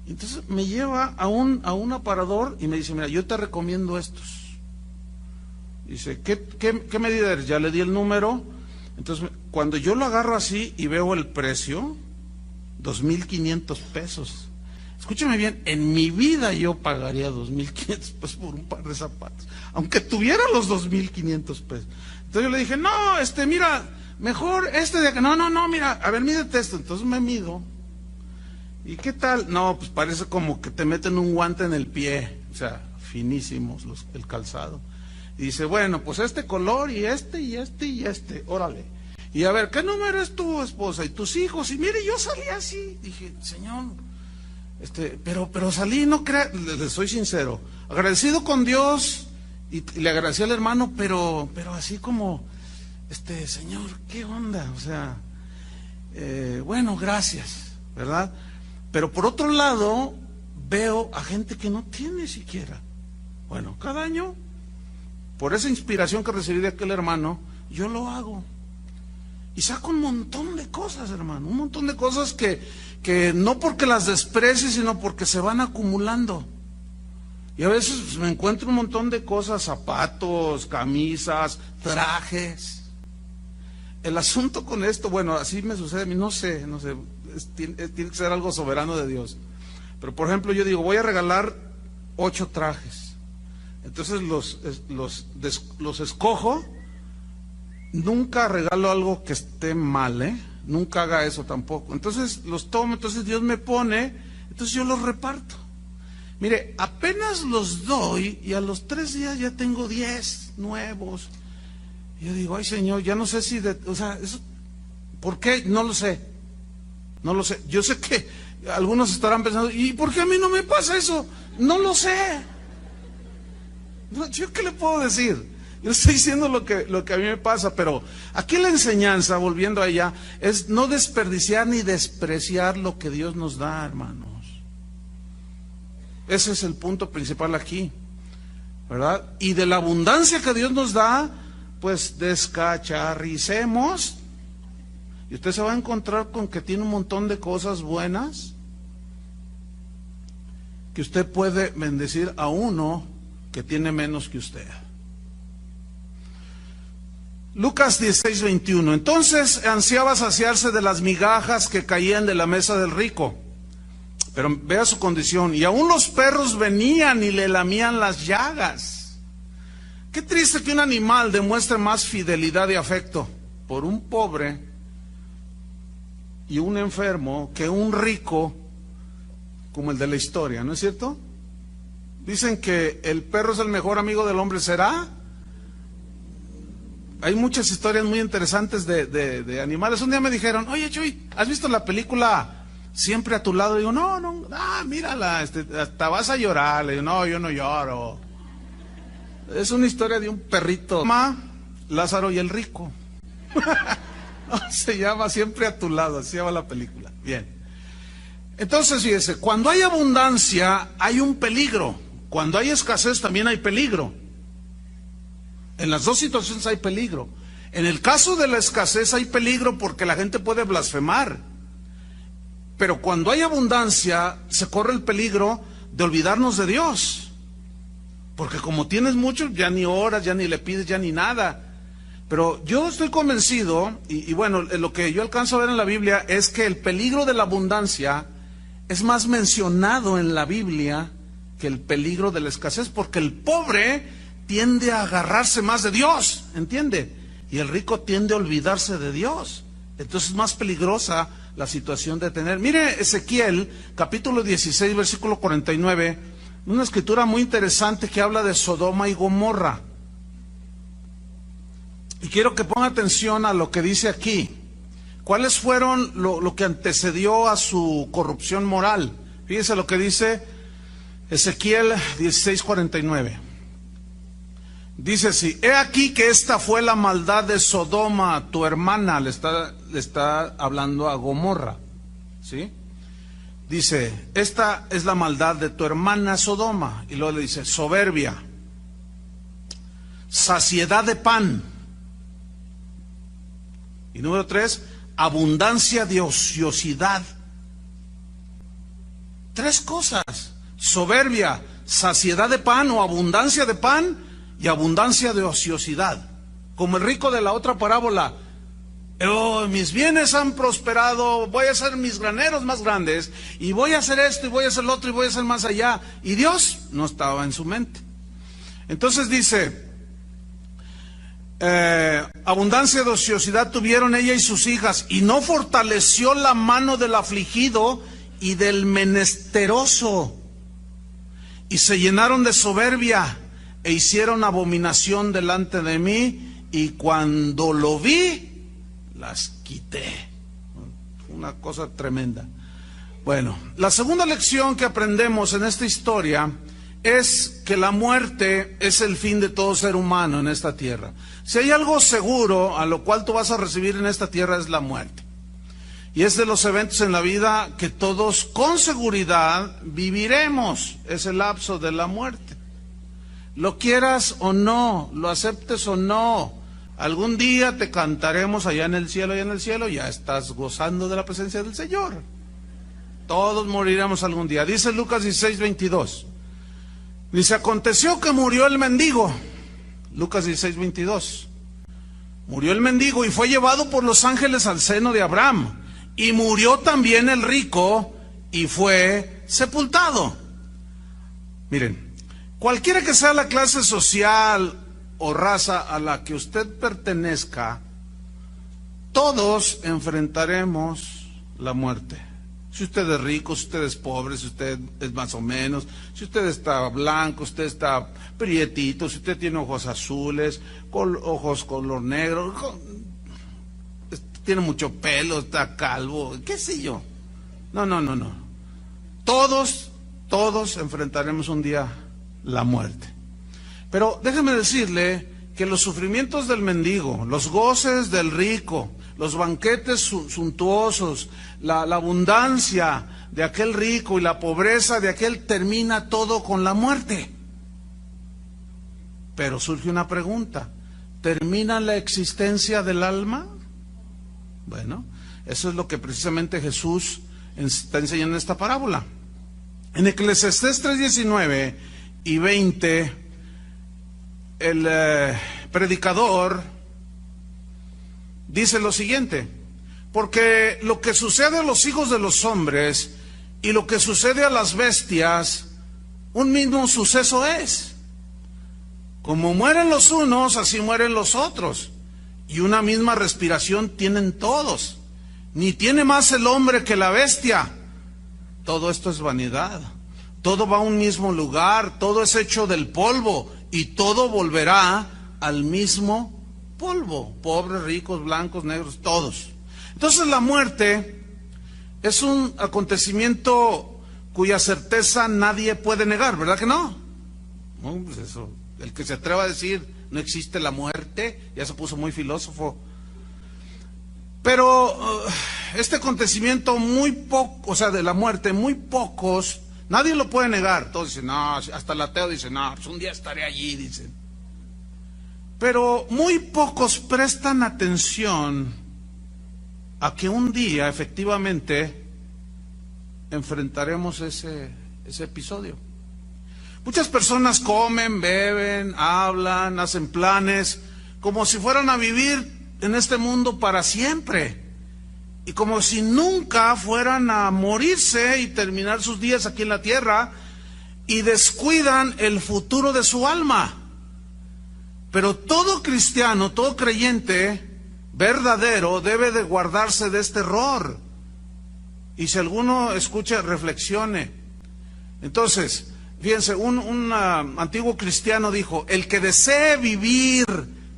Entonces me lleva a un aparador y me dice, mira, yo te recomiendo estos. Dice, ¿qué medida eres? Ya le di el número. Entonces, cuando yo lo agarro así y veo el precio, 2,500 pesos. Escúchame bien, en mi vida yo pagaría 2,500 pesos por un par de zapatos, aunque tuviera los 2,500 pesos. Entonces yo le dije, no, mira, mejor de acá. No, mira, a ver, mídete esto. Entonces me mido. ¿Y qué tal? No, pues parece como que te meten un guante en el pie. O sea, finísimos el calzado. Y dice, bueno, pues este color y este, órale. Y a ver, ¿qué número es tu esposa y tus hijos? Y mire, yo salí así. Dije, Señor, pero salí, no crea, le soy sincero, agradecido con Dios Y le agradecí al hermano, pero así como, Señor, ¿qué onda? O sea, bueno, gracias, ¿verdad? Pero por otro lado, veo a gente que no tiene siquiera. Bueno, cada año, por esa inspiración que recibí de aquel hermano, yo lo hago. Y saco un montón de cosas, hermano, un montón de cosas que no porque las desprecie, sino porque se van acumulando. Y a veces me encuentro un montón de cosas, zapatos, camisas, trajes. El asunto con esto, bueno, así me sucede a mí, no sé, tiene que ser algo soberano de Dios. Pero por ejemplo, yo digo, voy a regalar 8 trajes. Entonces los escojo. Nunca regalo algo que esté mal, nunca haga eso tampoco. Entonces los tomo, entonces Dios me pone, entonces yo los reparto. Mire, apenas los doy y a los 3 días ya tengo 10 nuevos. Y yo digo, ay Señor, ya no sé si, eso, ¿por qué? No lo sé. No lo sé. Yo sé que algunos estarán pensando, ¿y por qué a mí no me pasa eso? No lo sé. ¿Yo qué le puedo decir? Yo estoy diciendo lo que a mí me pasa, pero aquí la enseñanza, volviendo a ella, es no desperdiciar ni despreciar lo que Dios nos da, hermanos. Ese es el punto principal aquí, ¿verdad? Y de la abundancia que Dios nos da, pues descacharricemos. Y usted se va a encontrar con que tiene un montón de cosas buenas que usted puede bendecir a uno que tiene menos que usted. Lucas 16:21. Entonces ansiaba saciarse de las migajas que caían de la mesa del rico. Pero vea su condición. Y aún los perros venían y le lamían las llagas. Qué triste que un animal demuestre más fidelidad y afecto por un pobre y un enfermo que un rico como el de la historia, ¿no es cierto? Dicen que el perro es el mejor amigo del hombre. ¿Será? Hay muchas historias muy interesantes de animales. Un día me dijeron, oye Chuy, ¿has visto la película Siempre a tu lado? Y digo, no, mírala, hasta vas a llorar. Le digo, no, yo no lloro. Es una historia de un perrito, Lázaro y el rico. Se llama Siempre a tu lado, así se llama la película. Bien. Entonces, fíjese, cuando hay abundancia hay un peligro. Cuando hay escasez también hay peligro. En las dos situaciones hay peligro. En el caso de la escasez hay peligro porque la gente puede blasfemar. Pero cuando hay abundancia se corre el peligro de olvidarnos de Dios. Porque como tienes mucho, ya ni oras, ya ni le pides, ya ni nada. Pero yo estoy convencido, y bueno, lo que yo alcanzo a ver en la Biblia es que el peligro de la abundancia es más mencionado en la Biblia que el peligro de la escasez, porque el pobre tiende a agarrarse más de Dios, ¿entiende? Y el rico tiende a olvidarse de Dios. Entonces es más peligrosa la situación de tener. Mire Ezequiel, capítulo 16, versículo 49, una escritura muy interesante que habla de Sodoma y Gomorra. Y quiero que ponga atención a lo que dice aquí. ¿Cuáles fueron lo que antecedió a su corrupción moral? Fíjese lo que dice Ezequiel 16, 49. Dice así: he aquí que esta fue la maldad de Sodoma, tu hermana. Le está hablando a Gomorra, ¿sí? Dice, esta es la maldad de tu hermana Sodoma. Y luego le dice, soberbia, saciedad de pan. Y número 3, abundancia de ociosidad. 3 cosas: soberbia, saciedad de pan o abundancia de pan, y abundancia de ociosidad. Como el rico de la otra parábola: oh, mis bienes han prosperado, voy a hacer mis graneros más grandes, y voy a hacer esto, y voy a hacer lo otro, y voy a hacer más allá. Y Dios no estaba en su mente. Entonces dice, abundancia de ociosidad tuvieron ella y sus hijas, y no fortaleció la mano del afligido y del menesteroso, y se llenaron de soberbia, e hicieron abominación delante de mí, y cuando lo vi, las quité. Una cosa tremenda. Bueno, la segunda lección que aprendemos en esta historia es que la muerte es el fin de todo ser humano en esta tierra. Si hay algo seguro a lo cual tú vas a recibir en esta tierra es la muerte. Y es de los eventos en la vida que todos con seguridad viviremos, ese lapso de la muerte. Lo quieras o no, lo aceptes o no, algún día te cantaremos allá en el cielo, ya estás gozando de la presencia del Señor. Todos moriremos algún día. Dice Lucas 16:22. Dice, aconteció que murió el mendigo. Lucas 16:22. Murió el mendigo y fue llevado por los ángeles al seno de Abraham. Y murió también el rico y fue sepultado. Miren, cualquiera que sea la clase social o raza a la que usted pertenezca, todos enfrentaremos la muerte. Si usted es rico, si usted es pobre, si usted es más o menos, si usted está blanco, usted está prietito, si usted tiene ojos azules, ojos color negro, tiene mucho pelo, está calvo, qué sé yo. No. Todos enfrentaremos un día la muerte. Pero déjeme decirle que los sufrimientos del mendigo, los goces del rico, los banquetes suntuosos, la abundancia de aquel rico y la pobreza de aquel, termina todo con la muerte. Pero surge una pregunta: ¿termina la existencia del alma? Bueno, eso es lo que precisamente Jesús está enseñando en esta parábola. En Eclesiastés 3:19 y 20, el predicador dice lo siguiente: porque lo que sucede a los hijos de los hombres y lo que sucede a las bestias, un mismo suceso es. Como mueren los unos, así mueren los otros. Y una misma respiración tienen todos. Ni tiene más el hombre que la bestia. Todo esto es vanidad. Todo va a un mismo lugar, todo es hecho del polvo y todo volverá al mismo polvo. Pobres, ricos, blancos, negros, todos. Entonces la muerte es un acontecimiento cuya certeza nadie puede negar, ¿verdad que no? No, pues eso, el que se atreva a decir no existe la muerte, ya se puso muy filósofo. Pero este acontecimiento muy poco, o sea, de la muerte, muy pocos, nadie lo puede negar. Todos dicen, no, hasta el ateo dice, no, pues un día estaré allí, dicen. Pero muy pocos prestan atención a que un día efectivamente enfrentaremos ese episodio. Muchas personas comen, beben, hablan, hacen planes, como si fueran a vivir en este mundo para siempre, y como si nunca fueran a morirse y terminar sus días aquí en la tierra, y descuidan el futuro de su alma. Pero todo cristiano, todo creyente verdadero debe de guardarse de este error. Y si alguno escucha, reflexione. Entonces, fíjense, un antiguo cristiano dijo: el que desee vivir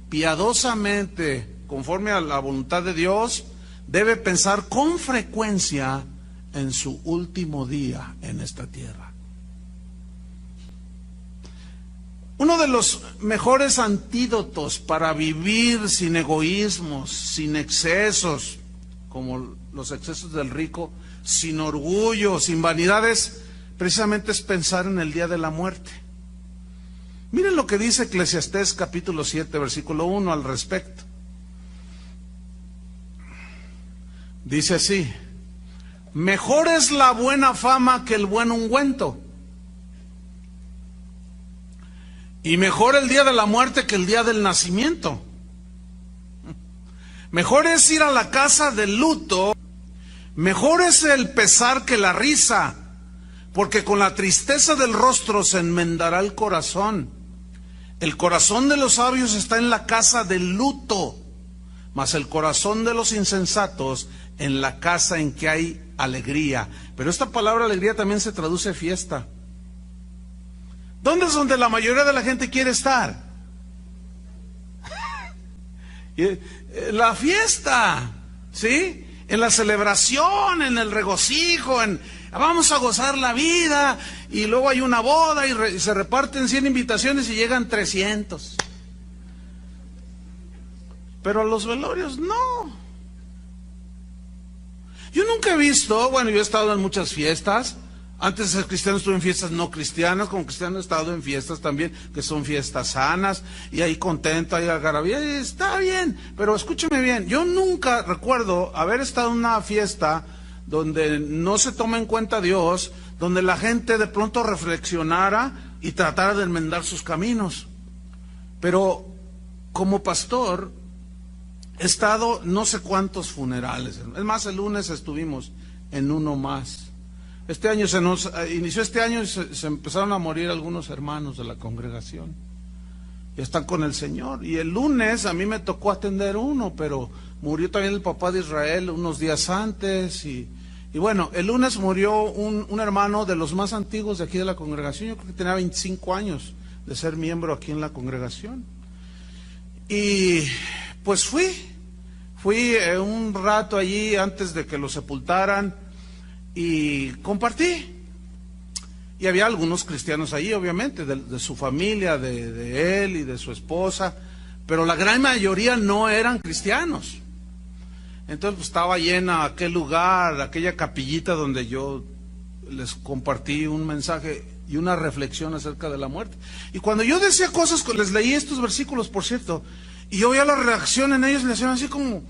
piadosamente conforme a la voluntad de Dios, debe pensar con frecuencia en su último día en esta tierra. Uno de los mejores antídotos para vivir sin egoísmos, sin excesos, como los excesos del rico, sin orgullo, sin vanidades, precisamente es pensar en el día de la muerte. Miren lo que dice Eclesiastés capítulo 7, versículo 1 al respecto. Dice así: mejor es la buena fama que el buen ungüento, y mejor el día de la muerte que el día del nacimiento. Mejor es ir a la casa del luto, mejor es el pesar que la risa, porque con la tristeza del rostro se enmendará el corazón. El corazón de los sabios está en la casa del luto, mas el corazón de los insensatos en la casa en que hay alegría. Pero esta palabra alegría también se traduce fiesta. ¿Dónde es donde la mayoría de la gente quiere estar? La fiesta, ¿sí? En la celebración, en el regocijo, en vamos a gozar la vida, y luego hay una boda y se reparten 100 invitaciones y llegan 300. Pero a los velorios no. Yo nunca he visto, bueno, yo he estado en muchas fiestas. Antes de ser cristiano estuve en fiestas no cristianas, como cristiano he estado en fiestas también, que son fiestas sanas, y ahí contento, ahí algarabía, y está bien, pero escúcheme bien, yo nunca recuerdo haber estado en una fiesta donde no se toma en cuenta a Dios, donde la gente de pronto reflexionara y tratara de enmendar sus caminos. Pero como pastor he estado no sé cuántos funerales, es más, el lunes estuvimos en uno más. Este año se nos inició este año y se empezaron a morir algunos hermanos de la congregación. Ya están con el Señor. Y el lunes a mí me tocó atender uno, pero murió también el papá de Israel unos días antes. Y bueno, el lunes murió un hermano de los más antiguos de aquí de la congregación. Yo creo que tenía 25 años de ser miembro aquí en la congregación. Y pues fui un rato allí antes de que lo sepultaran. Y compartí. Y había algunos cristianos ahí, obviamente, de su familia, de él y de su esposa, pero la gran mayoría no eran cristianos. Entonces pues, estaba llena aquel lugar, aquella capillita donde yo les compartí un mensaje y una reflexión acerca de la muerte. Y cuando yo decía cosas, les leí estos versículos, por cierto, y yo veía la reacción en ellos, le hacían así como,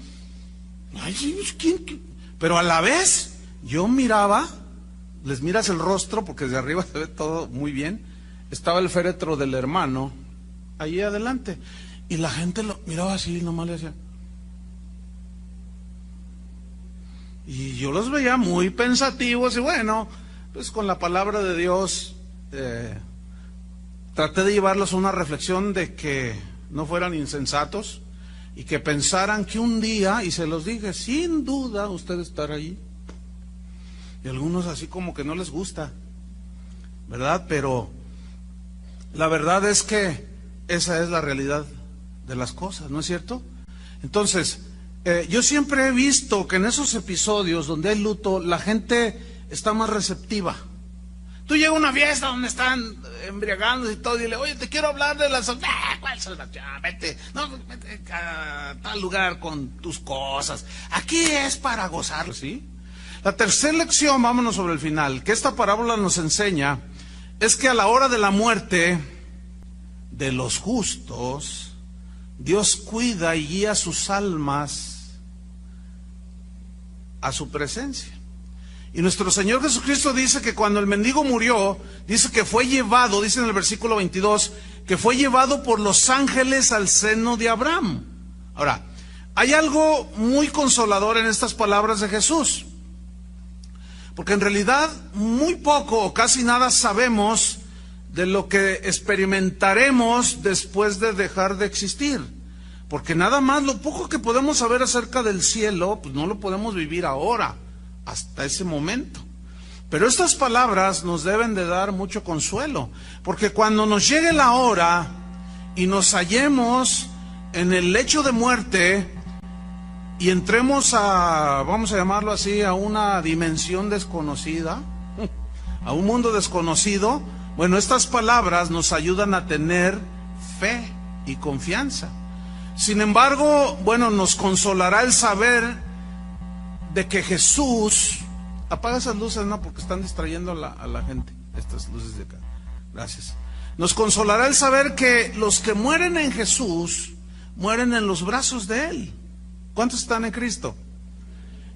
ay, ¿quién? Pero a la vez yo miraba, les miras el rostro porque desde arriba se ve todo muy bien, estaba el féretro del hermano ahí adelante y la gente lo miraba así, nomás le hacía. Y yo los veía muy pensativos y bueno, pues con la palabra de Dios traté de llevarlos a una reflexión de que no fueran insensatos y que pensaran que un día, y se los dije, sin duda usted estará allí. Y algunos así como que no les gusta, ¿verdad? Pero la verdad es que esa es la realidad de las cosas, ¿no es cierto? Entonces, yo siempre he visto que en esos episodios donde hay luto, la gente está más receptiva. Tú llegas a una fiesta donde están embriagando y todo, y dile, oye, te quiero hablar de la salvación. ¿Cuál salvación? Vete a tal lugar con tus cosas. Aquí es para gozar, ¿sí? La tercera lección, vámonos sobre el final, que esta parábola nos enseña, es que a la hora de la muerte de los justos, Dios cuida y guía sus almas a su presencia. Y nuestro Señor Jesucristo dice que cuando el mendigo murió, dice que fue llevado, dice en el versículo 22, que fue llevado por los ángeles al seno de Abraham. Ahora, hay algo muy consolador en estas palabras de Jesús. Porque en realidad muy poco o casi nada sabemos de lo que experimentaremos después de dejar de existir. Porque nada más lo poco que podemos saber acerca del cielo, pues no lo podemos vivir ahora, hasta ese momento. Pero estas palabras nos deben de dar mucho consuelo. Porque cuando nos llegue la hora y nos hallemos en el lecho de muerte, y entremos a, vamos a llamarlo así, a una dimensión desconocida, a un mundo desconocido, bueno, estas palabras nos ayudan a tener fe y confianza. Sin embargo, bueno, nos consolará el saber de que Jesús, apaga esas luces, no, porque están distrayendo a la gente, estas luces de acá, gracias. Nos consolará el saber que los que mueren en Jesús, mueren en los brazos de Él. ¿Cuántos están en Cristo?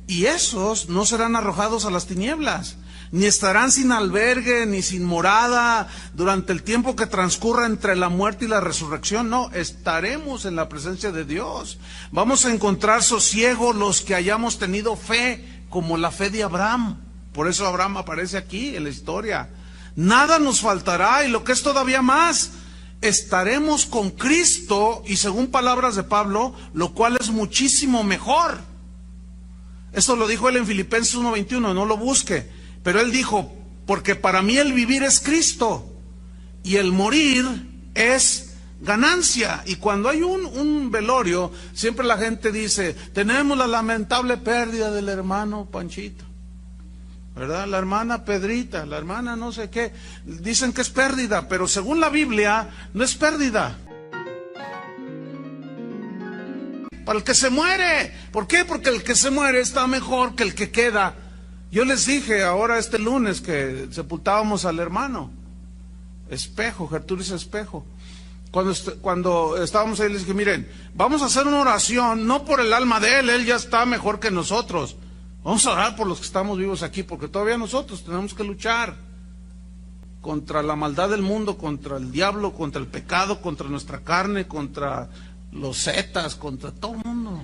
Y esos no serán arrojados a las tinieblas, ni estarán sin albergue, ni sin morada, durante el tiempo que transcurra entre la muerte y la resurrección. No, estaremos en la presencia de Dios. Vamos a encontrar sosiego los que hayamos tenido fe, como la fe de Abraham. Por eso Abraham aparece aquí en la historia. Nada nos faltará, y lo que es todavía más, estaremos con Cristo, y según palabras de Pablo, lo cual es muchísimo mejor. Esto lo dijo él en Filipenses 1:21, no lo busque, pero él dijo, porque para mí el vivir es Cristo y el morir es ganancia. Y cuando hay un velorio, siempre la gente dice, tenemos la lamentable pérdida del hermano Panchito. ¿verdad? La hermana Pedrita, la hermana no sé qué, dicen que es pérdida, pero según la Biblia no es pérdida. Para el que se muere. ¿Por qué? Porque el que se muere está mejor que el que queda. Yo les dije ahora este lunes que sepultábamos al hermano Espejo, Gertrudis Espejo. Cuando estábamos ahí les dije, miren, vamos a hacer una oración, no por el alma de él ya está mejor que nosotros. Vamos a orar por los que estamos vivos aquí, porque todavía nosotros tenemos que luchar contra la maldad del mundo, contra el diablo, contra el pecado, contra nuestra carne, contra los zetas, contra todo el mundo.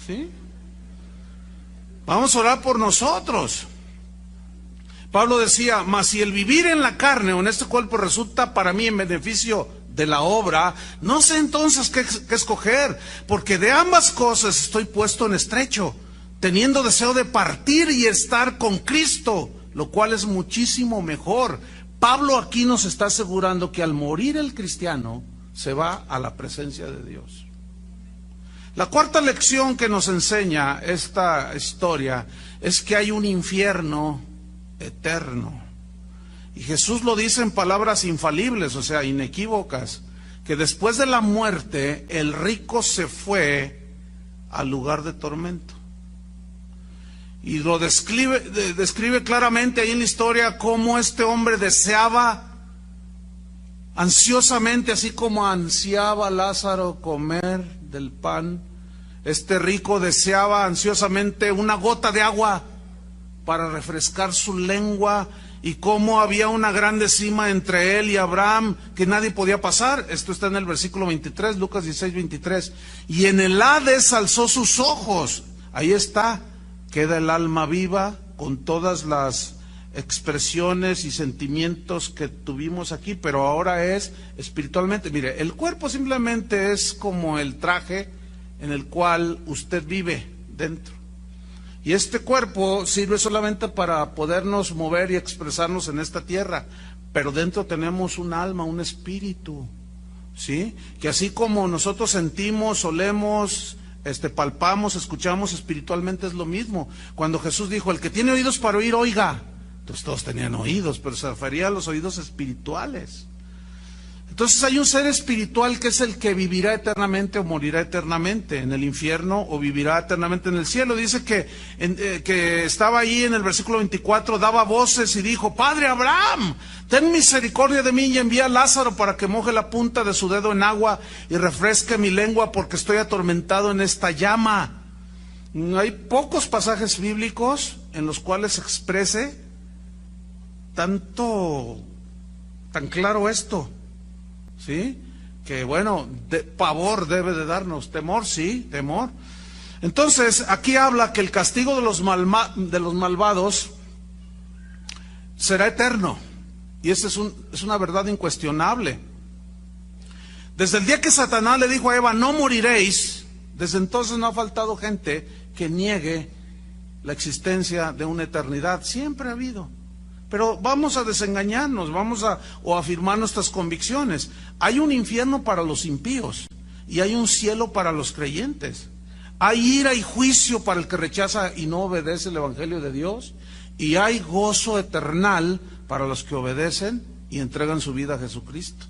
¿Sí? Vamos a orar por nosotros. Pablo decía, mas si el vivir en la carne o en este cuerpo resulta para mí en beneficio de la obra, no sé entonces qué escoger, porque de ambas cosas estoy puesto en estrecho, teniendo deseo de partir y estar con Cristo, lo cual es muchísimo mejor. Pablo aquí nos está asegurando que al morir el cristiano se va a la presencia de Dios. La cuarta lección que nos enseña esta historia es que hay un infierno eterno. Y Jesús lo dice en palabras infalibles, o sea, inequívocas, que después de la muerte el rico se fue al lugar de tormento. Y lo describe claramente ahí en la historia cómo este hombre deseaba ansiosamente, así como ansiaba Lázaro comer del pan, este rico deseaba ansiosamente una gota de agua para refrescar su lengua, y cómo había una grande cima entre él y Abraham que nadie podía pasar. Esto está en el versículo 23, Lucas 16, 23. Y en el Hades alzó sus ojos. Ahí está, queda el alma viva con todas las expresiones y sentimientos que tuvimos aquí, pero ahora es espiritualmente. Mire, el cuerpo simplemente es como el traje en el cual usted vive dentro. Y este cuerpo sirve solamente para podernos mover y expresarnos en esta tierra, pero dentro tenemos un alma, un espíritu, ¿sí? Que así como nosotros sentimos, olemos, palpamos, escuchamos, espiritualmente es lo mismo. Cuando Jesús dijo, el que tiene oídos para oír, oiga. Entonces todos tenían oídos, pero se refería a los oídos espirituales. Entonces hay un ser espiritual que es el que vivirá eternamente o morirá eternamente en el infierno o vivirá eternamente en el cielo. Dice que estaba ahí en el versículo 24, daba voces y dijo, Padre Abraham, ten misericordia de mí y envía a Lázaro para que moje la punta de su dedo en agua y refresque mi lengua porque estoy atormentado en esta llama. Hay pocos pasajes bíblicos en los cuales se exprese tan claro esto. ¿Sí? Que bueno, pavor debe de darnos, temor, sí, temor. Entonces, aquí habla que el castigo de los malvados será eterno. Y esa es una verdad incuestionable. Desde el día que Satanás le dijo a Eva, no moriréis, desde entonces no ha faltado gente que niegue la existencia de una eternidad. Siempre ha habido. Pero vamos a desengañarnos, o afirmar nuestras convicciones. Hay un infierno para los impíos y hay un cielo para los creyentes. Hay ira y juicio para el que rechaza y no obedece el Evangelio de Dios, y hay gozo eternal para los que obedecen y entregan su vida a Jesucristo.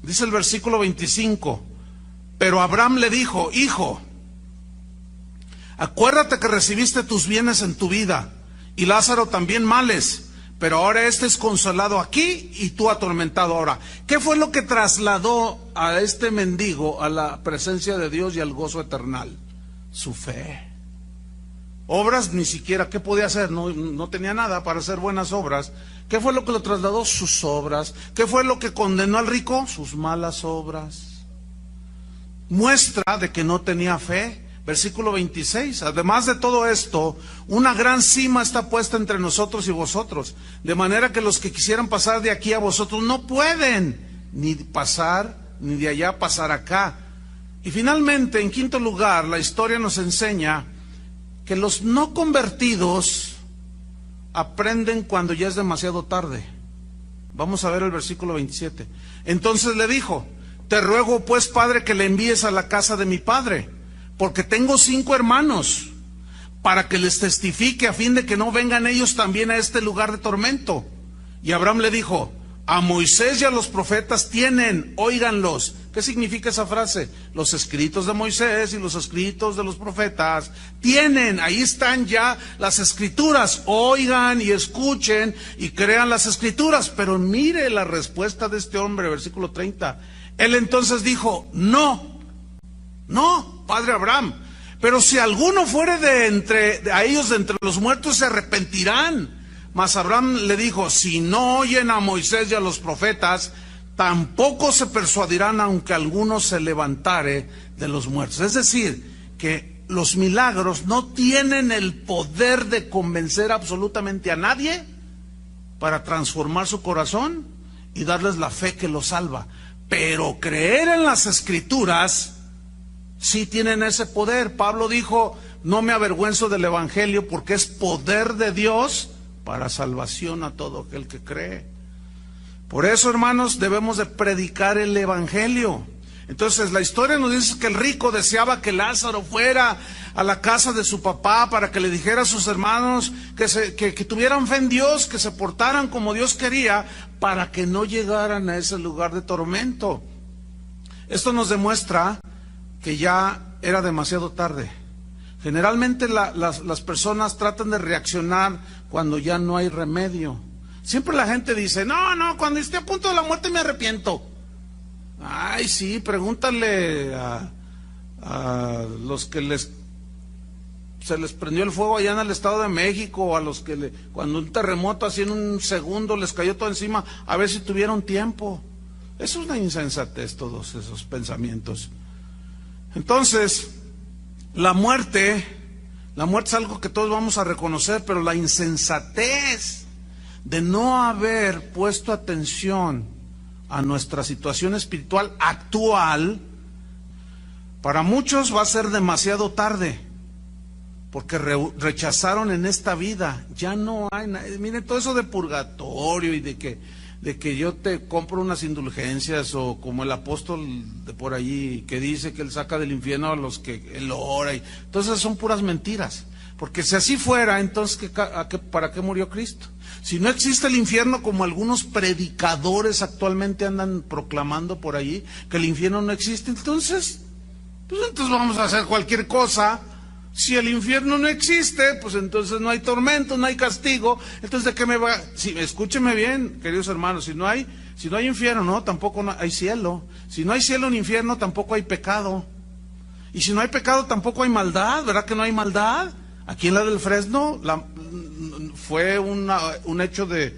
Dice el versículo 25, pero Abraham le dijo, hijo, acuérdate que recibiste tus bienes en tu vida y Lázaro también males. Pero ahora este es consolado aquí y tú atormentado ahora. ¿Qué fue lo que trasladó a este mendigo a la presencia de Dios y al gozo eternal? Su fe. Obras ni siquiera, ¿qué podía hacer? No tenía nada para hacer buenas obras. ¿Qué fue lo que lo trasladó? Sus obras. ¿Qué fue lo que condenó al rico? Sus malas obras. Muestra de que no tenía fe. Versículo 26, además de todo esto, una gran cima está puesta entre nosotros y vosotros, de manera que los que quisieran pasar de aquí a vosotros no pueden, ni pasar, ni de allá pasar acá. Y finalmente, en quinto lugar, la historia nos enseña que los no convertidos aprenden cuando ya es demasiado tarde. Vamos a ver el versículo 27. Entonces le dijo, te ruego pues, padre, que le envíes a la casa de mi padre, porque tengo 5 hermanos. para que les testifique, a fin de que no vengan ellos también a este lugar de tormento. Y Abraham le dijo: a Moisés y a los profetas tienen, óiganlos. ¿Qué significa esa frase? Los escritos de Moisés y los escritos de los profetas tienen, ahí están ya las escrituras, oigan y escuchen y crean las escrituras. Pero mire la respuesta de este hombre, versículo 30. Él entonces dijo: no, padre Abraham, pero si alguno fuere a ellos de entre los muertos, se arrepentirán. Mas Abraham le dijo: si no oyen a Moisés y a los profetas, tampoco se persuadirán, aunque alguno se levantare de los muertos. Es decir, que los milagros no tienen el poder de convencer absolutamente a nadie para transformar su corazón y darles la fe que los salva. Pero creer en las escrituras sí tienen ese poder. Pablo dijo: no me avergüenzo del evangelio, porque es poder de Dios para salvación a todo aquel que cree. Por eso, hermanos, debemos de predicar el evangelio. Entonces, la historia nos dice que el rico deseaba que Lázaro fuera a la casa de su papá para que le dijera a sus hermanos que tuvieran fe en Dios, que se portaran como Dios quería, para que no llegaran a ese lugar de tormento. Esto nos demuestra que ya era demasiado tarde. Generalmente las personas tratan de reaccionar cuando ya no hay remedio. Siempre la gente dice: no, cuando esté a punto de la muerte me arrepiento. Ay, sí, pregúntale a los que se les prendió el fuego allá en el Estado de México, o a los que cuando un terremoto así en un segundo les cayó todo encima, a ver si tuvieron tiempo. Eso es una insensatez, todos esos pensamientos. Entonces, la muerte es algo que todos vamos a reconocer, pero la insensatez de no haber puesto atención a nuestra situación espiritual actual, para muchos va a ser demasiado tarde, porque rechazaron en esta vida. Ya no hay nada. Miren, todo eso de purgatorio y de que yo te compro unas indulgencias, o como el apóstol de por allí que dice que él saca del infierno a los que él ora, y entonces son puras mentiras. Porque si así fuera, entonces ¿para qué murió Cristo? Si no existe el infierno, como algunos predicadores actualmente andan proclamando por allí, que el infierno no existe, entonces vamos a hacer cualquier cosa. Si el infierno no existe, pues entonces no hay tormento, no hay castigo. Entonces, ¿de qué me va? Sí, escúcheme bien, queridos hermanos, si no hay infierno, no, tampoco hay cielo. Si no hay cielo ni infierno, tampoco hay pecado. Y si no hay pecado, tampoco hay maldad. ¿Verdad que no hay maldad? Aquí en la del Fresno fue un hecho de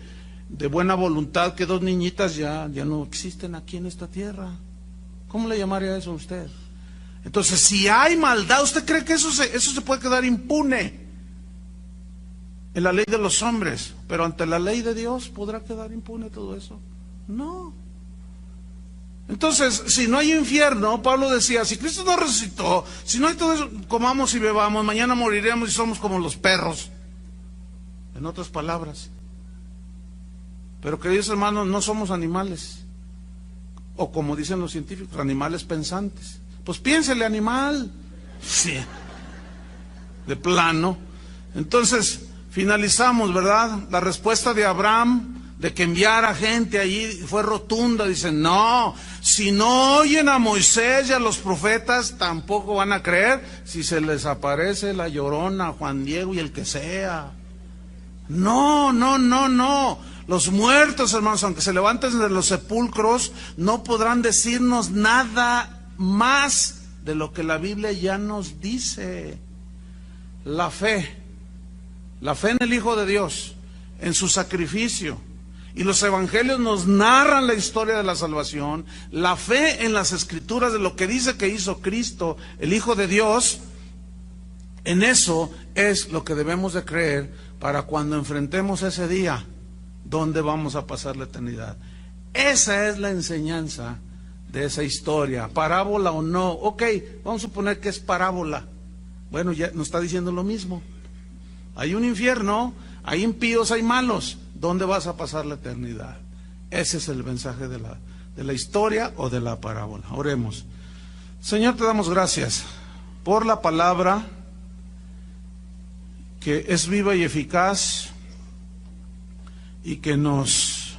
buena voluntad, que 2 niñitas ya no existen aquí en esta tierra. ¿Cómo le llamaría eso a usted? Entonces, si hay maldad, ¿usted cree que eso se puede quedar impune en la ley de los hombres? Pero ante la ley de Dios, ¿podrá quedar impune todo eso? No. Entonces, si no hay infierno, Pablo decía: si Cristo no resucitó, si no hay todo eso, comamos y bebamos, mañana moriremos y somos como los perros. En otras palabras. Pero, queridos hermanos, no somos animales, o como dicen los científicos, animales pensantes. Pues piénsele, animal. Sí. De plano. Entonces, finalizamos, ¿verdad? La respuesta de Abraham, de que enviara gente allí, fue rotunda. Dicen: no, si no oyen a Moisés y a los profetas, tampoco van a creer si se les aparece la Llorona, Juan Diego y el que sea. No. Los muertos, hermanos, aunque se levanten de los sepulcros, no podrán decirnos nada más de lo que la Biblia ya nos dice. La fe en el Hijo de Dios, en su sacrificio. Y los evangelios nos narran la historia de la salvación. La fe en las escrituras, de lo que dice que hizo Cristo, el Hijo de Dios. En eso es lo que debemos de creer para cuando enfrentemos ese día, ¿dónde vamos a pasar la eternidad? Esa es la enseñanza de esa historia, parábola o no. Ok, vamos a suponer que es parábola. Bueno, ya nos está diciendo lo mismo. Hay un infierno, hay impíos, hay malos. ¿Dónde vas a pasar la eternidad? Ese es el mensaje de la historia o de la parábola. Oremos. Señor, te damos gracias por la palabra que es viva y eficaz y que nos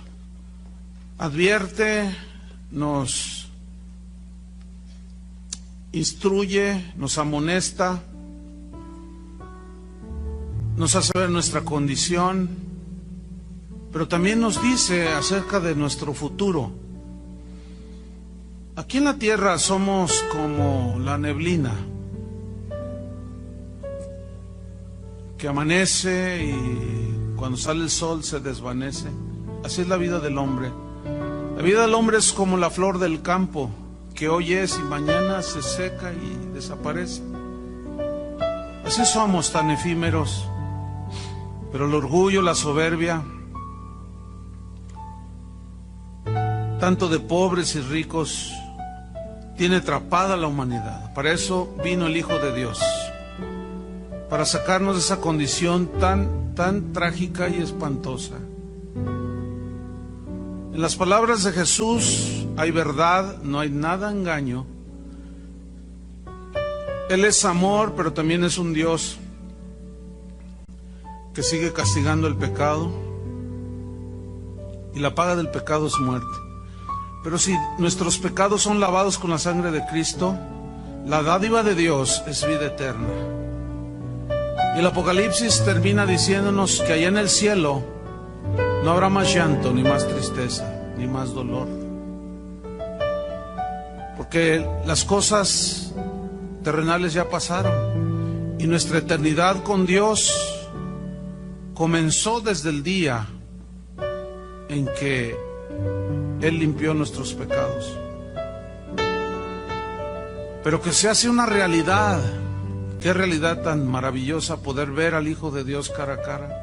advierte, nos instruye, nos amonesta, nos hace ver nuestra condición, pero también nos dice acerca de nuestro futuro. Aquí en la tierra somos como la neblina que amanece y cuando sale el sol se desvanece. Así es la vida del hombre. La vida del hombre es como la flor del campo, que hoy es y mañana se seca y desaparece. Así somos, tan efímeros. Pero el orgullo, la soberbia, tanto de pobres y ricos, tiene atrapada a la humanidad. Para eso vino el Hijo de Dios, para sacarnos de esa condición tan trágica y espantosa. En las palabras de Jesús hay verdad, no hay nada engaño. Él es amor, pero también es un Dios que sigue castigando el pecado, y la paga del pecado es muerte. Pero si nuestros pecados son lavados con la sangre de Cristo, la dádiva de Dios es vida eterna. Y el Apocalipsis termina diciéndonos que allá en el cielo no habrá más llanto, ni más tristeza, ni más dolor. Porque las cosas terrenales ya pasaron y nuestra eternidad con Dios comenzó desde el día en que Él limpió nuestros pecados. Pero que se hace una realidad. Qué realidad tan maravillosa poder ver al Hijo de Dios cara a cara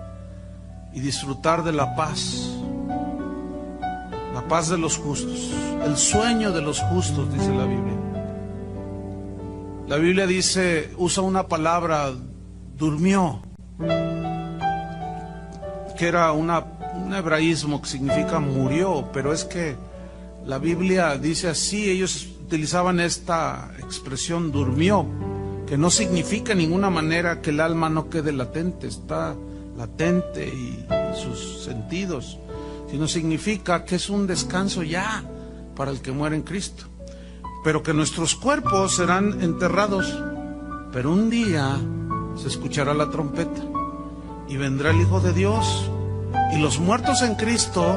y disfrutar de la paz de los justos, el sueño de los justos, dice la Biblia. La Biblia dice, usa una palabra, durmió, que era un hebraísmo que significa murió, pero es que la Biblia dice así, ellos utilizaban esta expresión durmió, que no significa en ninguna manera que el alma no quede latente, está latente y sus sentidos, sino significa que es un descanso ya para el que muere en Cristo, pero que nuestros cuerpos serán enterrados, pero un día se escuchará la trompeta y vendrá el Hijo de Dios, y los muertos en Cristo,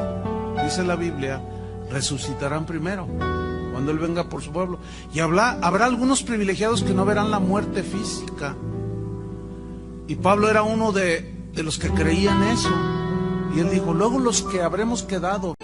dice la Biblia, resucitarán primero cuando Él venga por su pueblo. Y habrá algunos privilegiados que no verán la muerte física. Y Pablo era uno de los que creían eso. Y él dijo, luego los que habremos quedado